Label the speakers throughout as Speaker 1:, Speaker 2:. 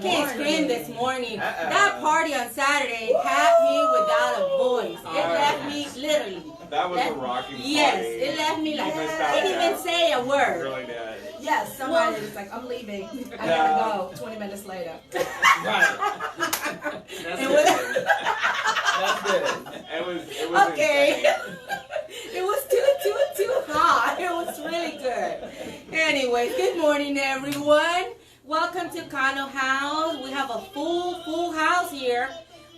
Speaker 1: can't scream this morning. That party on Saturday had me without a voice. It left me literally.
Speaker 2: That was a rocking party.
Speaker 1: Yes, it left me like, I didn't even say a word.
Speaker 2: It really did.
Speaker 3: Yes, somebody was like, I'm leaving. I gotta go. 20 minutes later.
Speaker 4: Right. That's good. That's good.
Speaker 2: It was
Speaker 1: okay.
Speaker 2: insane.
Speaker 1: It was too hot. It was really good. Anyways, good morning, everyone. Welcome to Cano House. We have a full house here.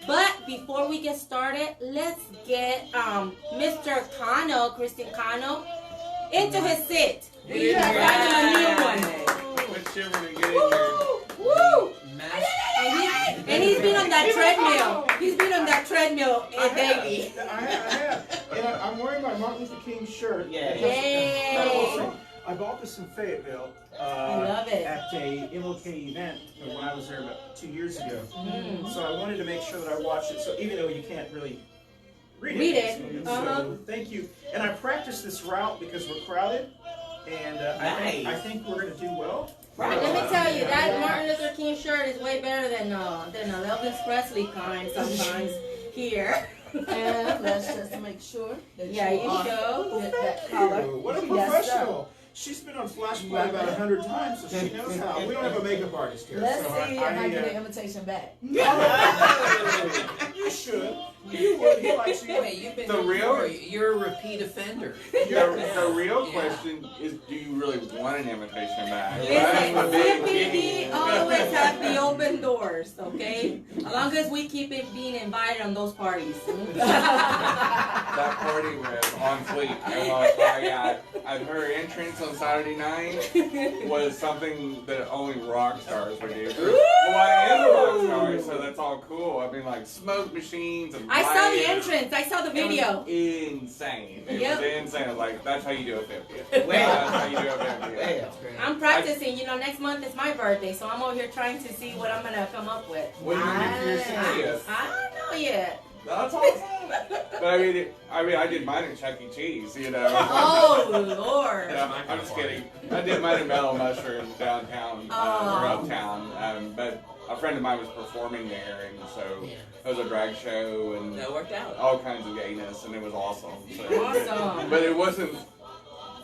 Speaker 1: But before we get started, let's get Mr. Cano, Christian Cano, into his seat.
Speaker 4: Yeah.
Speaker 1: A new one.
Speaker 2: What shit we're gonna get in here?
Speaker 1: Woo! And he's been on that treadmill. He's been on that treadmill daily.
Speaker 5: I have. And I'm wearing my Martin Luther King shirt.
Speaker 4: Yeah.
Speaker 1: Yay!
Speaker 5: I bought this in Fayetteville.
Speaker 1: I love it.
Speaker 5: At a MLK event when I was there about 2 years ago.
Speaker 1: Mm.
Speaker 5: So I wanted to make sure that I watched it. So even though you can't really read it. So thank you. And I practiced this route because we're crowded. And I think we're going to do well.
Speaker 1: Right. Let me tell you, that Martin Luther King shirt is way better than Elvis Presley kind sometimes here.
Speaker 3: And let's just make sure that
Speaker 1: Yeah, you show.
Speaker 3: that color.
Speaker 5: What a professional. She's been on Flash Play about 100 times, so she knows how. We don't have a makeup artist here.
Speaker 3: Let's
Speaker 5: so
Speaker 3: see if I get an invitation back.
Speaker 5: You should. You would. He likes you.
Speaker 4: Wait, you've been
Speaker 2: The real-
Speaker 4: You're a repeat offender.
Speaker 2: The real question is, do you really want an invitation back?
Speaker 1: Listen,
Speaker 2: That's the big
Speaker 1: CPD
Speaker 2: key.
Speaker 1: always has the open doors, okay? As long as we keep it being invited on those parties.
Speaker 2: That party was on fleek. I've heard entrance on Saturday night was something that only rock stars would do. Well, I am a rock star, so that's all cool. I mean, like smoke machines and
Speaker 1: I saw the
Speaker 2: lights.
Speaker 1: entrance. I saw the video.
Speaker 2: It was insane. It
Speaker 1: Yep.
Speaker 2: was insane. Like, that's how you do a 50th.
Speaker 4: Well.
Speaker 2: That's how you do a 50th.
Speaker 4: That's great.
Speaker 1: I'm practicing. Next month is my birthday, so I'm over here trying to see what I'm going to come up with.
Speaker 2: What do you do for your
Speaker 1: I
Speaker 2: 60th?
Speaker 1: don't know yet.
Speaker 2: That's awesome. But I mean, I did mine at Chuck E. Cheese,
Speaker 1: Oh, Lord.
Speaker 2: No, I'm just kidding. I did mine at Mellow Mushroom downtown, or uptown. But a friend of mine was performing there, and so it was a drag show and
Speaker 4: That worked out.
Speaker 2: all kinds of gayness, and it was awesome. So,
Speaker 1: Awesome.
Speaker 2: But it wasn't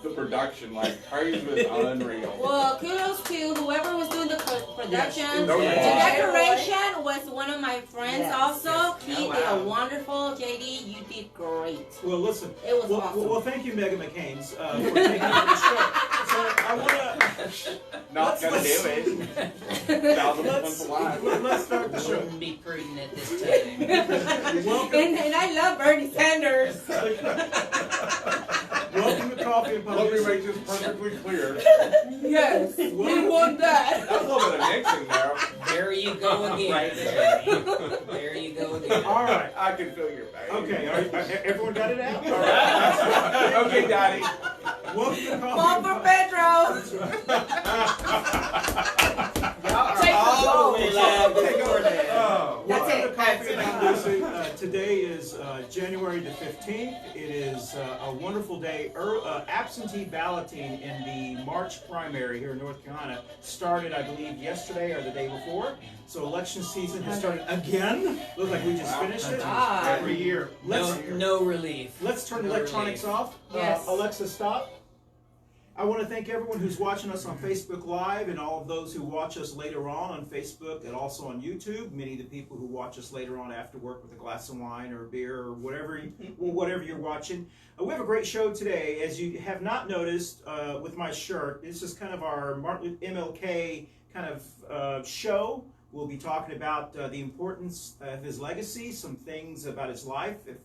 Speaker 2: the production. Like, hers was unreal.
Speaker 1: Well, kudos to whoever was doing the production.
Speaker 2: Yes.
Speaker 1: The
Speaker 4: Yeah.
Speaker 1: decoration was one of my friends
Speaker 3: Yes.
Speaker 1: also. He
Speaker 4: Oh,
Speaker 1: did
Speaker 4: wow.
Speaker 1: a wonderful, JD, you did great.
Speaker 5: Well, listen.
Speaker 1: It was awesome.
Speaker 5: Well, thank you, Megan McCain's, for taking over the show. So I want to...
Speaker 2: Not gonna do it.
Speaker 5: Let's start the show.
Speaker 4: Wouldn't be prudent at this time.
Speaker 5: Welcome,
Speaker 1: And I love Bernie Sanders.
Speaker 5: welcome to Coffee and Pan
Speaker 2: Let me
Speaker 5: Dulce.
Speaker 2: make this perfectly clear.
Speaker 1: Yes, we want that.
Speaker 2: That was a little bit of mixing there.
Speaker 4: There you go again.
Speaker 2: Right there.
Speaker 4: There you go again.
Speaker 5: All right.
Speaker 2: I can feel your pain.
Speaker 5: Okay, everyone got it out? All right.
Speaker 2: Okay, Daddy.
Speaker 5: Welcome to
Speaker 1: Fall
Speaker 5: Coffee
Speaker 1: for
Speaker 5: and
Speaker 1: Pedro.
Speaker 4: Take all the way live before that.
Speaker 5: Welcome
Speaker 1: it.
Speaker 5: to Coffee and Pan Dulce. Today is January the 15th. It is a wonderful day. Absentee balloting in the March primary here in North Carolina started, I believe, yesterday or the day before. So election season has started again. Looks like we just finished it.
Speaker 1: Ah.
Speaker 5: Every year.
Speaker 4: No relief.
Speaker 5: Let's turn the
Speaker 4: No
Speaker 5: electronics
Speaker 4: relief.
Speaker 5: off.
Speaker 1: Yes.
Speaker 5: Alexa, stop. I want to thank everyone who's watching us on Facebook Live and all of those who watch us later on Facebook and also on YouTube. Many of the people who watch us later on after work with a glass of wine or a beer or whatever you're watching. We have a great show today. As you have not noticed with my shirt, this is kind of our MLK kind of show. We'll be talking about the importance of his legacy, some things about his life, if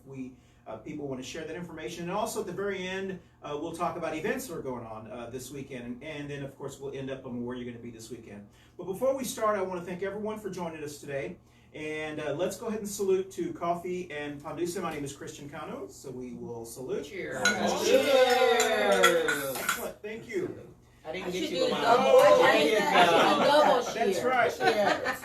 Speaker 5: people want to share that information. And also at the very end, we'll talk about events that are going on this weekend. And then, of course, we'll end up on where you're going to be this weekend. But before we start, I want to thank everyone for joining us today. And let's go ahead and salute to Coffee and Pan Dulce. My name is Christian Cano, so we will salute.
Speaker 4: Cheers.
Speaker 1: Cheers.
Speaker 5: Excellent. Thank you.
Speaker 4: I didn't
Speaker 1: I
Speaker 4: get
Speaker 1: should
Speaker 4: you
Speaker 1: do
Speaker 4: with my
Speaker 1: double. I should
Speaker 4: Oh,
Speaker 1: do double
Speaker 5: That's
Speaker 1: cheer.
Speaker 5: right.
Speaker 1: Cheers.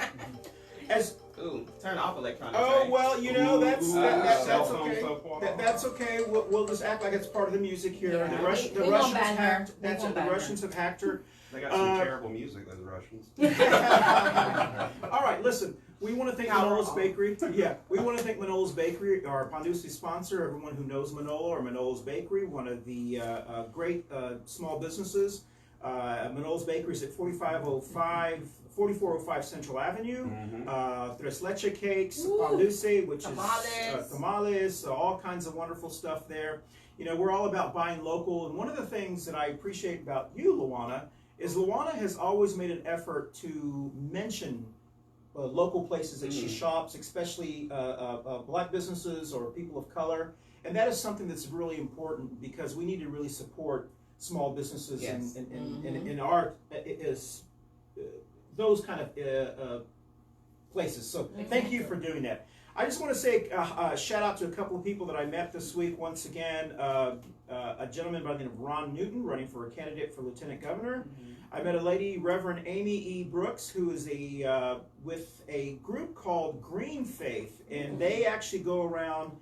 Speaker 5: As
Speaker 6: Ooh, turn off electronics.
Speaker 5: Oh,
Speaker 6: right?
Speaker 5: well, you know, that's
Speaker 6: cell phone,
Speaker 5: okay.
Speaker 6: so far.
Speaker 5: That's okay. We'll just act like it's part of the music here.
Speaker 1: Yeah.
Speaker 5: The Russians
Speaker 1: We won't ban her.
Speaker 5: hacked.
Speaker 1: We won't ban
Speaker 5: The
Speaker 1: her.
Speaker 5: Russians have hacked her.
Speaker 6: They got some terrible music, those Russians.
Speaker 5: listen, we want to thank
Speaker 6: Power
Speaker 5: Manolo's
Speaker 6: on.
Speaker 5: Bakery. Yeah, we want to thank Manolo's Bakery, our Pan Dulce sponsor. Everyone who knows Manolo or Manolo's Bakery, one of the great small businesses. Manolo's Bakery is at 4405 Central Avenue. Tres Leche Cakes, Pan Dulce, which is tamales, all kinds of wonderful stuff there. You know, we're all about buying local, and one of the things that I appreciate about you, LaWana, is LaWana has always made an effort to mention local places that she shops, especially black businesses or people of color, and that is something that's really important because we need to really support small businesses in our those kind of places. So thank you for doing that. I just want to say a shout out to a couple of people that I met this week. Once again, a gentleman by the name of Ron Newton, running for a candidate for Lieutenant Governor. I met a lady, Reverend Amy E. Brooks, who is with a group called Green Faith, and they actually go around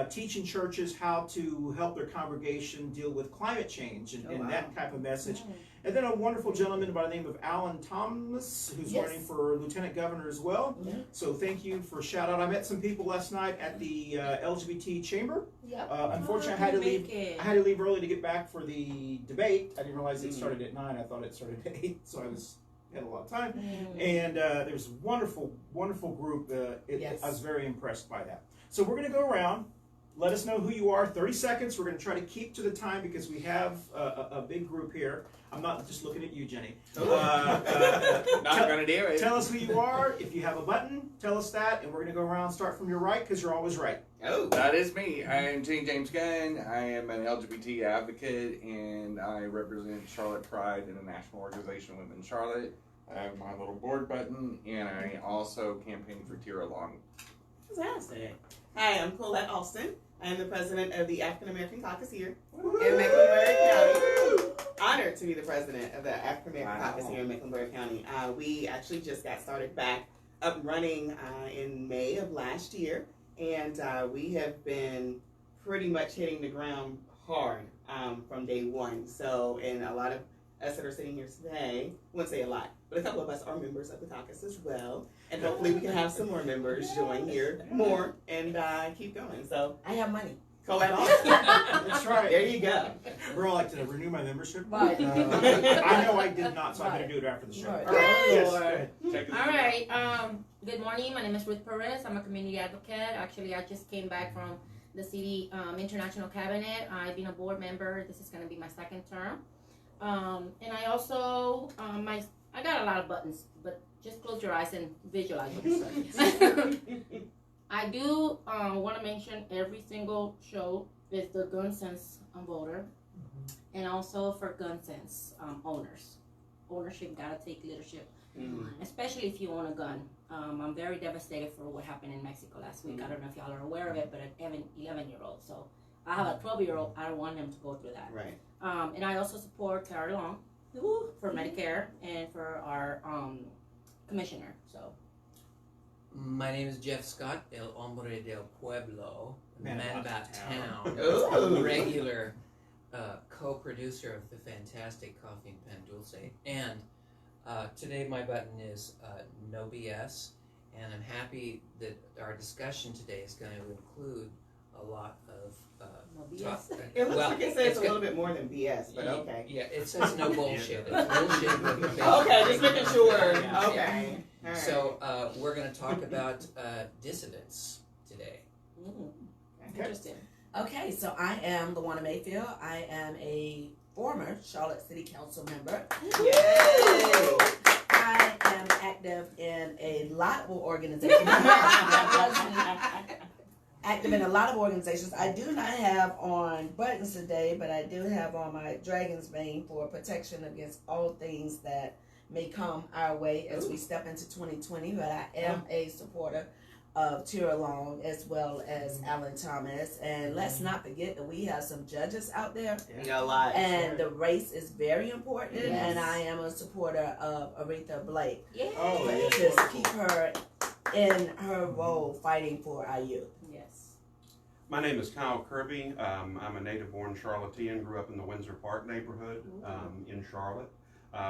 Speaker 5: teaching churches how to help their congregation deal with climate change and that type of message. And then a wonderful gentleman by the name of Alan Thomas, who's running for Lieutenant Governor as well. So thank you for shout out. I met some people last night at the LGBT chamber. Unfortunately, I had to leave early to get back for the debate. I didn't realize it started at 9. I thought it started at 8, so I had a lot of time. And there was a wonderful, wonderful group. I was very impressed by that. So we're going to go around. Let us know who you are. 30 seconds. We're going to try to keep to the time because we have a big group here. I'm not just looking at you, Jenny.
Speaker 2: Not going to do it.
Speaker 5: Tell us who you are. If you have a button, tell us that. And we're going to go around and start from your right because you're always right.
Speaker 2: Oh, that is me. I am Jenny-Jaymes Gunn. I am an LGBT advocate, and I represent Charlotte Pride, International Organization of Women in Charlotte. I have my little board button, and I also campaign for Tier Along.
Speaker 7: Fantastic. Hi, I'm Colette Alston. I am the president of the African American Caucus here in Mecklenburg County. Honored to be the president of the African American Caucus here in Mecklenburg County. We actually just got started back up and running in May of last year, and we have been pretty much hitting the ground hard from day one. So, and a lot of us that are sitting here today, I wouldn't say a lot, but a couple of us are members of the caucus as well. And hopefully we can have some more members join here more and keep going. So
Speaker 3: I have money.
Speaker 7: Colette Alston.
Speaker 5: That's right.
Speaker 7: There you go.
Speaker 5: We're all like to renew my membership.
Speaker 3: Right.
Speaker 5: I know I did not, so I better do it after the show.
Speaker 3: Right.
Speaker 5: Yes,
Speaker 3: Lord.
Speaker 5: go ahead.
Speaker 1: All right. Good morning. My name is Ruth Perez. I'm a community advocate. Actually, I just came back from the city international cabinet. I've been a board member. This is going to be my second term. And I also I got a lot of buttons, but just close your eyes and visualize what you're saying. I do want to mention every single show is the Gun Sense voter, and also for Gun Sense owners. Ownership gotta take leadership, especially if you own a gun. I'm very devastated for what happened in Mexico last week. I don't know if y'all are aware of it, but an 11-year-old. So I have a 12-year-old. I don't want him to go through that.
Speaker 7: Right.
Speaker 1: And I also support Carry Along for Medicare and for our commissioner. So.
Speaker 8: My name is Jeff Scott, El Hombre del Pueblo,
Speaker 5: Man
Speaker 8: About Town,
Speaker 7: Ooh.
Speaker 8: regular co-producer of the fantastic Coffee and Pan Dulce. And today my button is No BS, and I'm happy that our discussion today is going to include a lot of
Speaker 1: No BS.
Speaker 7: It looks like it says a little bit more than BS, but okay.
Speaker 8: Yeah, it says no bullshit. It's bullshit with a big
Speaker 7: Okay, just making sure.
Speaker 8: Yeah.
Speaker 7: Okay. All right.
Speaker 8: So we're going to talk about dissidents today.
Speaker 1: Interesting.
Speaker 3: Okay, so I am LaWana Mayfield. I am a former Charlotte City Council member.
Speaker 7: Yay!
Speaker 3: I am active in a lot of organizations. Active in a lot of organizations. I do not have on buttons today, but I do have on my dragon's mane for protection against all things that may come our way as we step into 2020. But I am a supporter of Tier Along as well as Alan Thomas. And let's not forget that we have some judges out there.
Speaker 7: Yeah, a lot.
Speaker 3: And the race is very important.
Speaker 7: Yes.
Speaker 3: And I am a supporter of Aretha Blake.
Speaker 1: Yeah.
Speaker 5: Oh, yeah.
Speaker 3: Just keep her in her role fighting for our youth.
Speaker 1: Yes.
Speaker 9: My name is Kyle Kirby. I'm a native-born Charlottean, grew up in the Windsor Park neighborhood in Charlotte.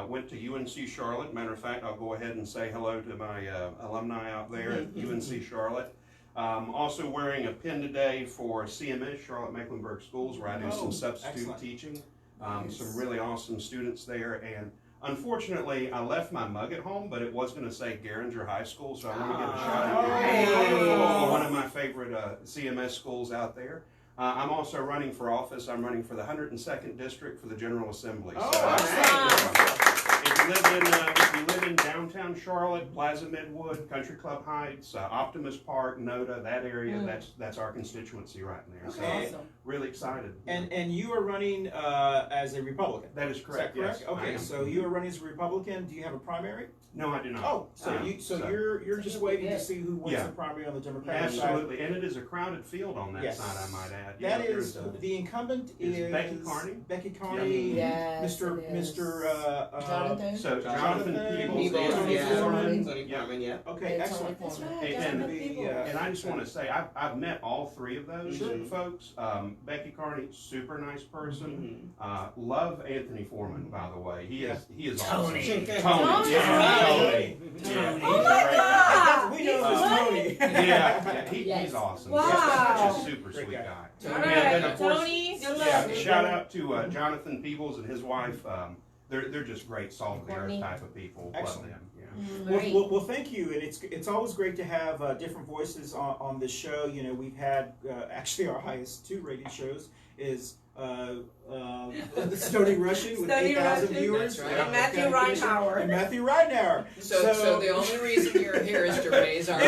Speaker 9: Went to UNC Charlotte. Matter of fact, I'll go ahead and say hello to my alumni out there at UNC Charlotte. Also wearing a pin today for CMS, Charlotte Mecklenburg Schools, where I do some substitute teaching. Some really awesome students there. And unfortunately, I left my mug at home, but it was going to say Garinger High School, so I want to give a shout out to one of my favorite CMS schools out there. I'm also running for office. I'm running for the 102nd District for the General Assembly. If you live in downtown Charlotte, Plaza Midwood, Country Club Heights, Optimus Park, NODA, that area, that's our constituency right there. So really excited.
Speaker 5: And you are running as a Republican.
Speaker 9: That is correct.
Speaker 5: Is that correct?
Speaker 9: Yes,
Speaker 5: Okay, so you are running as a Republican. Do you have a primary?
Speaker 9: No, I do not.
Speaker 5: Oh, you're just waiting to see who wins the primary on the Democratic side.
Speaker 9: Absolutely, and it is a crowded field on that side, I might add.
Speaker 5: That is the incumbent is
Speaker 9: Becky Carney.
Speaker 5: Becky Carney,
Speaker 3: Mr. Jonathan.
Speaker 9: So Jonathan Peebles,
Speaker 5: Okay, excellent.
Speaker 9: And I just want to say I've met all three of those folks. Becky Carney, super nice person. Love Anthony Foreman, by the way. He is awesome. Tony.
Speaker 3: Oh my God!
Speaker 5: We know this Tony.
Speaker 9: He's awesome.
Speaker 3: Wow.
Speaker 9: He's a super sweet guy.
Speaker 1: All right, Tony, good luck.
Speaker 9: Shout out to Jonathan Peebles and his wife. They're just great, salt of the earth type of people. Love them.
Speaker 5: Well, thank you, and it's always great to have different voices on this show. You know, we've had actually our highest 2 rated shows is the Stony Russian with 8,000 viewers.
Speaker 8: That's right.
Speaker 1: And Matthew Reinhauer.
Speaker 5: And Matthew Reinhauer.
Speaker 8: So the only reason you're here is to raise our So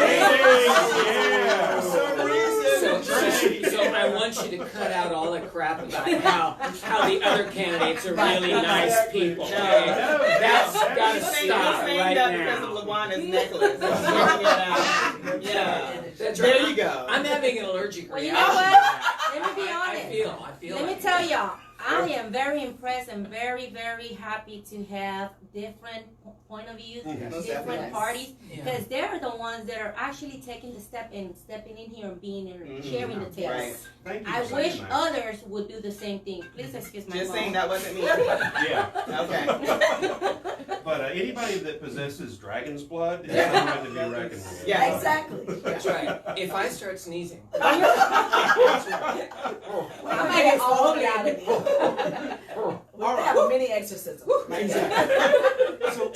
Speaker 8: I want you to cut out all the crap about how the other candidates are really nice people. Okay? That's got to stop right now.
Speaker 7: Because of LaWana's necklace. Yeah.
Speaker 8: That's
Speaker 7: There
Speaker 8: right.
Speaker 7: you go.
Speaker 8: I'm having an allergic
Speaker 1: Well, you
Speaker 8: reaction.
Speaker 1: know what? Let me be honest.
Speaker 8: I feel
Speaker 1: Let me
Speaker 8: like
Speaker 1: tell y'all, I am very impressed and very, very happy to have different point of views, different parties, because they're the ones that are actually taking the step and stepping in here and being and sharing the tales.
Speaker 7: Right.
Speaker 9: Thank you
Speaker 1: I
Speaker 9: for
Speaker 1: wish
Speaker 9: saying that.
Speaker 1: others would do the same thing. Please excuse my
Speaker 7: Just
Speaker 1: mom.
Speaker 7: saying that wasn't me. Okay.
Speaker 9: But anybody that possesses dragon's blood is someone to be reckoned with.
Speaker 7: Yeah.
Speaker 3: Exactly.
Speaker 8: That's right. If I start sneezing,
Speaker 1: I might get all out of it.
Speaker 3: We have a mini exorcism.
Speaker 5: So,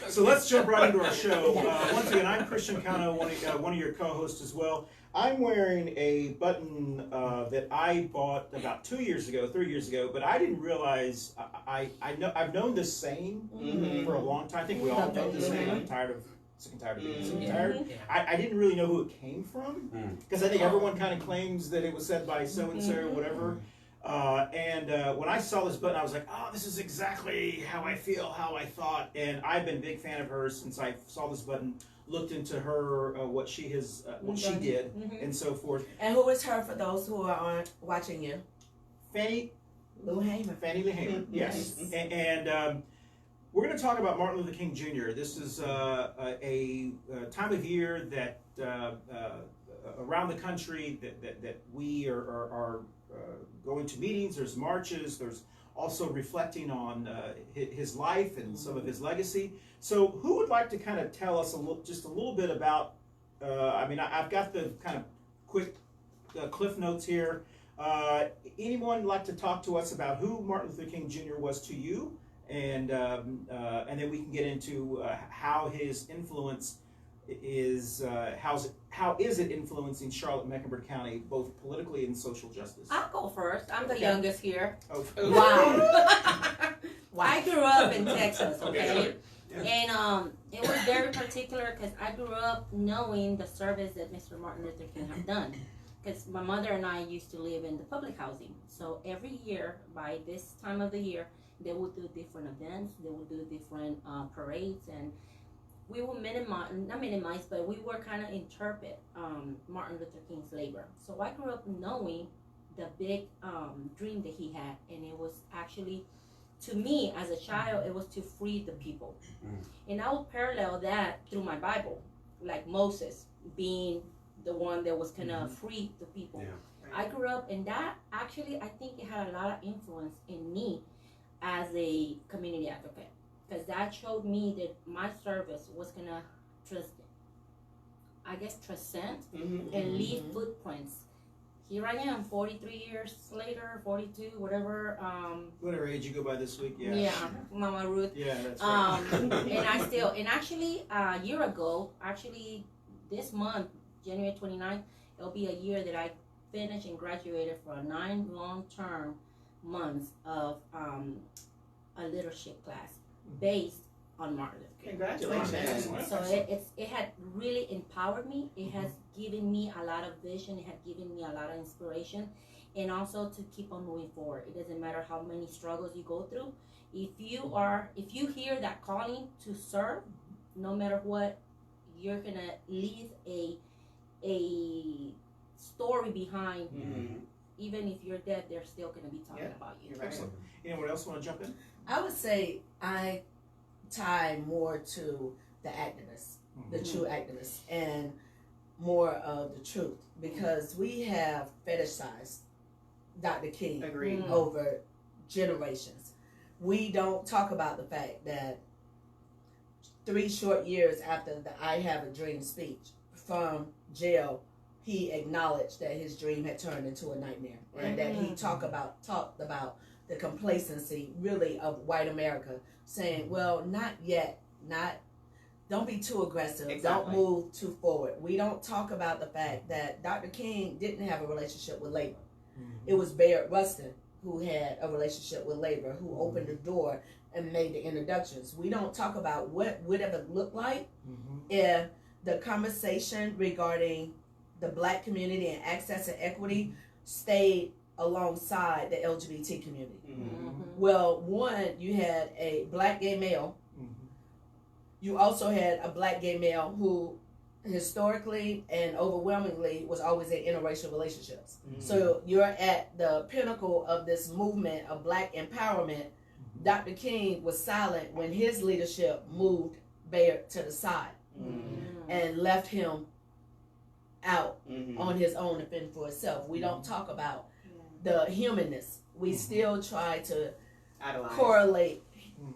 Speaker 5: so let's jump right into our show. Once again, I'm Christian Cano, one of your co-hosts as well. I'm wearing a button that I bought about 3 years ago, but I didn't realize I've known this saying for a long time. I think we all know this saying. I'm sick and tired of being sick and tired. I didn't really know who it came from because I think everyone kind of claims that it was said by so and so or whatever. And when I saw this button, I was like, oh, this is exactly how I feel, how I thought. And I've been a big fan of hers since I saw this button, looked into her, what she did, and so forth.
Speaker 3: And who is her for those who aren't watching you?
Speaker 5: Fannie
Speaker 3: Lou Hamer.
Speaker 5: Fannie Lou Hamer, yes. And we're going to talk about Martin Luther King Jr. This is a time of year that around the country that we are going to meetings, there's marches, there's also reflecting on his life and some of his legacy. So who would like to kind of tell us just a little bit about, I've got the kind of quick cliff notes here. Anyone like to talk to us about who Martin Luther King Jr. was to you? And then we can get into how his influence is, how is it influencing Charlotte Mecklenburg County, both politically and social justice?
Speaker 1: I'll go first. I'm the youngest here.
Speaker 5: Oh.
Speaker 1: Wow. I grew up in Texas, okay? And it was very particular because I grew up knowing the service that Mr. Martin Luther King had done. Because my mother and I used to live in the public housing. So every year, by this time of the year, they would do different events. They would do different parades. And we will not minimize, but we were kind of interpret Martin Luther King's labor. So I grew up knowing the big dream that he had. And it was actually, to me, as a child, it was to free the people. And I will parallel that through my Bible, like Moses being the one that was gonna free the people. I grew up, and that actually, I think it had a lot of influence in me as a community advocate, because that showed me that my service was gonna transcend and leave footprints. Here I am, 43 years later, 42, whatever.
Speaker 5: Whatever age you go by this week, yeah.
Speaker 1: Yeah, Mama Ruth.
Speaker 5: Yeah, that's right.
Speaker 1: And actually, a year ago, this month, January 29th, it'll be a year that I finished and graduated for 9 long-term months of a leadership class based on Martin Luther King.
Speaker 7: Congratulations.
Speaker 1: So it had really empowered me. It has given me a lot of vision. It had given me a lot of inspiration, and also to keep on moving forward. It doesn't matter how many struggles you go through. If you hear that calling to serve, no matter what, you're gonna leave a story behind. Even if you're dead, they're still gonna be talking about you.
Speaker 5: Excellent. Anyone else want to jump in?
Speaker 3: I would say I tie more to the activists, the true activists, and more of the truth, because we have fetishized Dr. King over generations. We don't talk about the fact that 3 short years after the I Have a Dream speech from jail, he acknowledged that his dream had turned into a nightmare, and that he talked about the complacency really of white America, saying, well, not yet, don't be too aggressive, don't move too forward. We don't talk about the fact that Dr. King didn't have a relationship with labor. It was Bayard Rustin who had a relationship with labor, who opened the door and made the introductions. We don't talk about what would have looked like if the conversation regarding the black community and access and equity stayed alongside the LGBT community. Well, one, you had a black gay male. You also had a black gay male who historically and overwhelmingly was always in interracial relationships. So you're at the pinnacle of this movement of black empowerment. Dr. King was silent when his leadership moved Bayard to the side and left him out on his own to fend for himself. We don't talk about the humanness. We still try to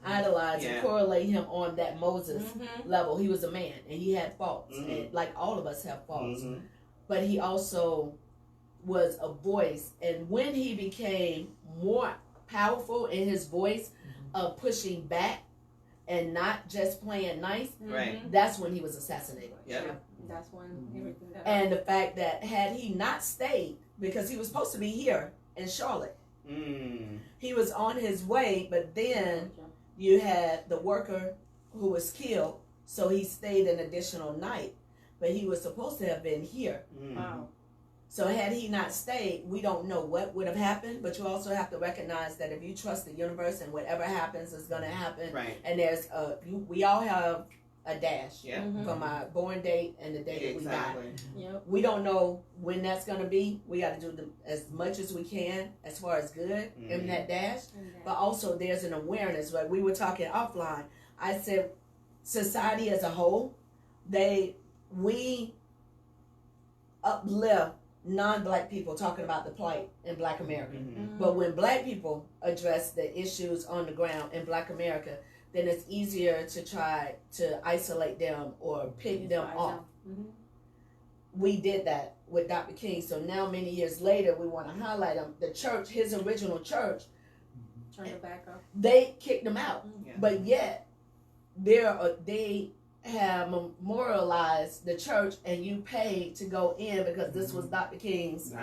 Speaker 3: idolize and correlate him on that Moses level. He was a man and he had faults, and like all of us have faults, but he also was a voice. And when he became more powerful in his voice of pushing back and not just playing nice, that's when he was assassinated.
Speaker 1: That's when everything got
Speaker 3: And the fact that had he not stayed, because he was supposed to be here in Charlotte, he was on his way, but then you had the worker who was killed, so he stayed an additional night, but he was supposed to have been here. So had he not stayed, we don't know what would have happened, but you also have to recognize that if you trust the universe and whatever happens is going to happen, and there's we all have a dash from our born date and the day that we die. We don't know when that's going to be. We got to do as much as we can as far as good in that dash, but also there's an awareness. Like we were talking offline, I said society as a whole, we uplift non-black people talking about the plight in black America, but when black people address the issues on the ground in black America, then it's easier to try to isolate them or pick them off. We did that with Dr. King, so now many years later we want to highlight him. The church, his original church,
Speaker 1: turned it back up.
Speaker 3: They kicked him out, but yet they have memorialized the church, and you paid to go in because this was Dr. King's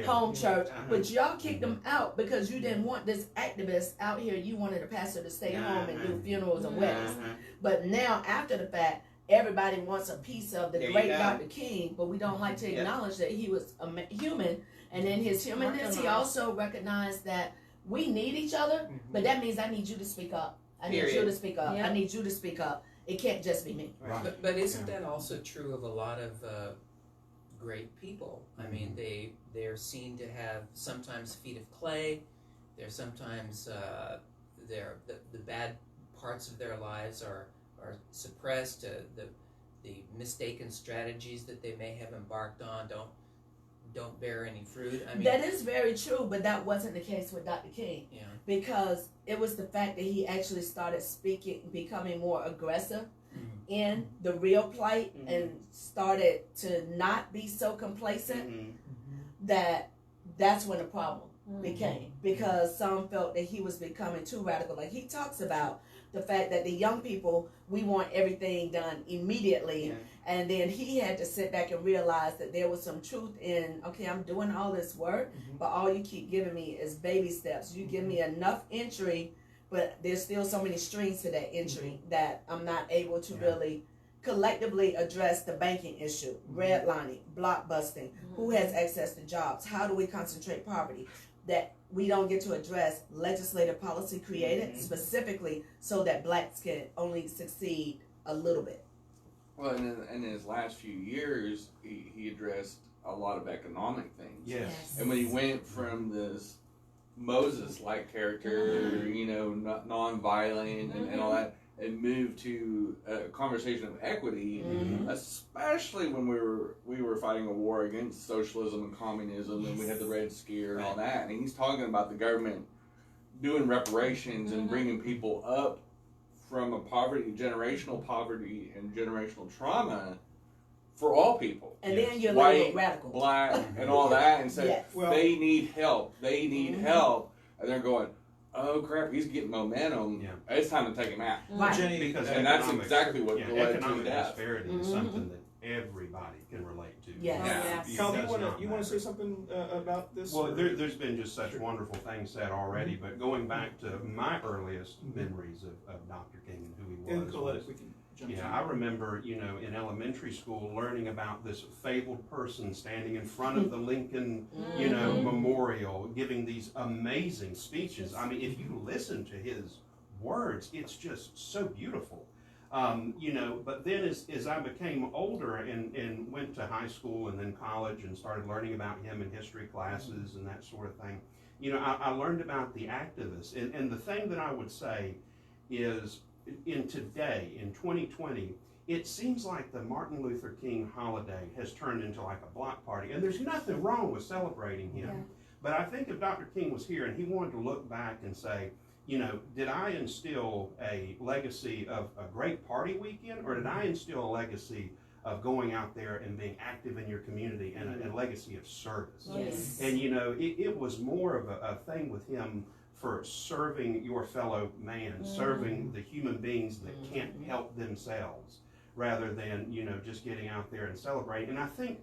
Speaker 3: home church. But y'all kicked him out because you didn't want this activist out here. You wanted a pastor to stay home and do funerals and weddings. But now, after the fact, everybody wants a piece of the great Dr. King, but we don't like to acknowledge that he was a human. And in his humanness, he also recognized that we need each other, but that means I need you to speak up. I need you to speak up. I need you to speak up. It can't just be me.
Speaker 8: But isn't that also true of a lot of great people? I mean, they're seen to have sometimes feet of clay. They're sometimes the bad parts of their lives are the mistaken strategies that they may have embarked on don't bear any fruit. I mean,
Speaker 3: That is very true, but that wasn't the case with Dr. King.
Speaker 8: Yeah.
Speaker 3: Because it was the fact that he actually started speaking, becoming more aggressive in the real plight and started to not be so complacent that's when the problem became. Because some felt that he was becoming too radical. Like he talks about the fact that the young people, we want everything done immediately.
Speaker 7: Yeah.
Speaker 3: And then he had to sit back and realize that there was some truth in, okay, I'm doing all this work, but all you keep giving me is baby steps. You give me enough entry, but there's still so many strings to that entry that I'm not able to really collectively address the banking issue, redlining, block busting, who has access to jobs, how do we concentrate poverty, that we don't get to address legislative policy created specifically so that blacks can only succeed a little bit.
Speaker 2: Well, in his last few years, he addressed a lot of economic things.
Speaker 9: Yes.
Speaker 2: And when he went from this Moses-like character, you know, non-violent and all that, and moved to a conversation of equity, especially when we were fighting a war against socialism and communism, and we had the Red Scare and all that. And he's talking about the government doing reparations and bringing people up from a generational poverty and generational trauma for all people.
Speaker 3: And then you're
Speaker 2: White,
Speaker 3: labeled radical.
Speaker 2: Black, and all that, and say,
Speaker 3: Yes.
Speaker 5: Well-
Speaker 2: they need help. They need help. And they're going, oh crap, he's getting momentum.
Speaker 9: Yeah.
Speaker 2: It's time to take him out.
Speaker 3: Right.
Speaker 5: Jenny,
Speaker 9: Because
Speaker 2: And that's
Speaker 9: economic-
Speaker 2: exactly what led to
Speaker 9: economic
Speaker 2: death.
Speaker 9: disparity is something that everybody can relate to.
Speaker 3: Yes.
Speaker 9: It
Speaker 5: Kyle,
Speaker 9: does
Speaker 5: you
Speaker 9: not
Speaker 5: want to
Speaker 9: matter.
Speaker 5: say something about this?
Speaker 9: Well, there's been just such wonderful things said already, but going back to my earliest memories of Dr. King and who he
Speaker 5: And
Speaker 9: was.
Speaker 5: Colette, if we can jump in.
Speaker 9: Yeah, I remember, you know, in elementary school learning about this fabled person standing in front of the Lincoln, you know, memorial, giving these amazing speeches. I mean, if you listen to his words, it's just so beautiful. You know, but then as I became older and went to high school and then college and started learning about him in history classes and that sort of thing, you know, I learned about the activists. And the thing that I would say is, in 2020, it seems like the Martin Luther King holiday has turned into like a block party. And there's nothing wrong with celebrating him. But I think if Dr. King was here and he wanted to look back and say, you know, did I instill a legacy of a great party weekend, or did I instill a legacy of going out there and being active in your community and a legacy of service?
Speaker 3: Yes.
Speaker 9: And, you know, it was more of a thing with him for serving your fellow man, serving the human beings that can't help themselves, rather than, you know, just getting out there and celebrating. And I think,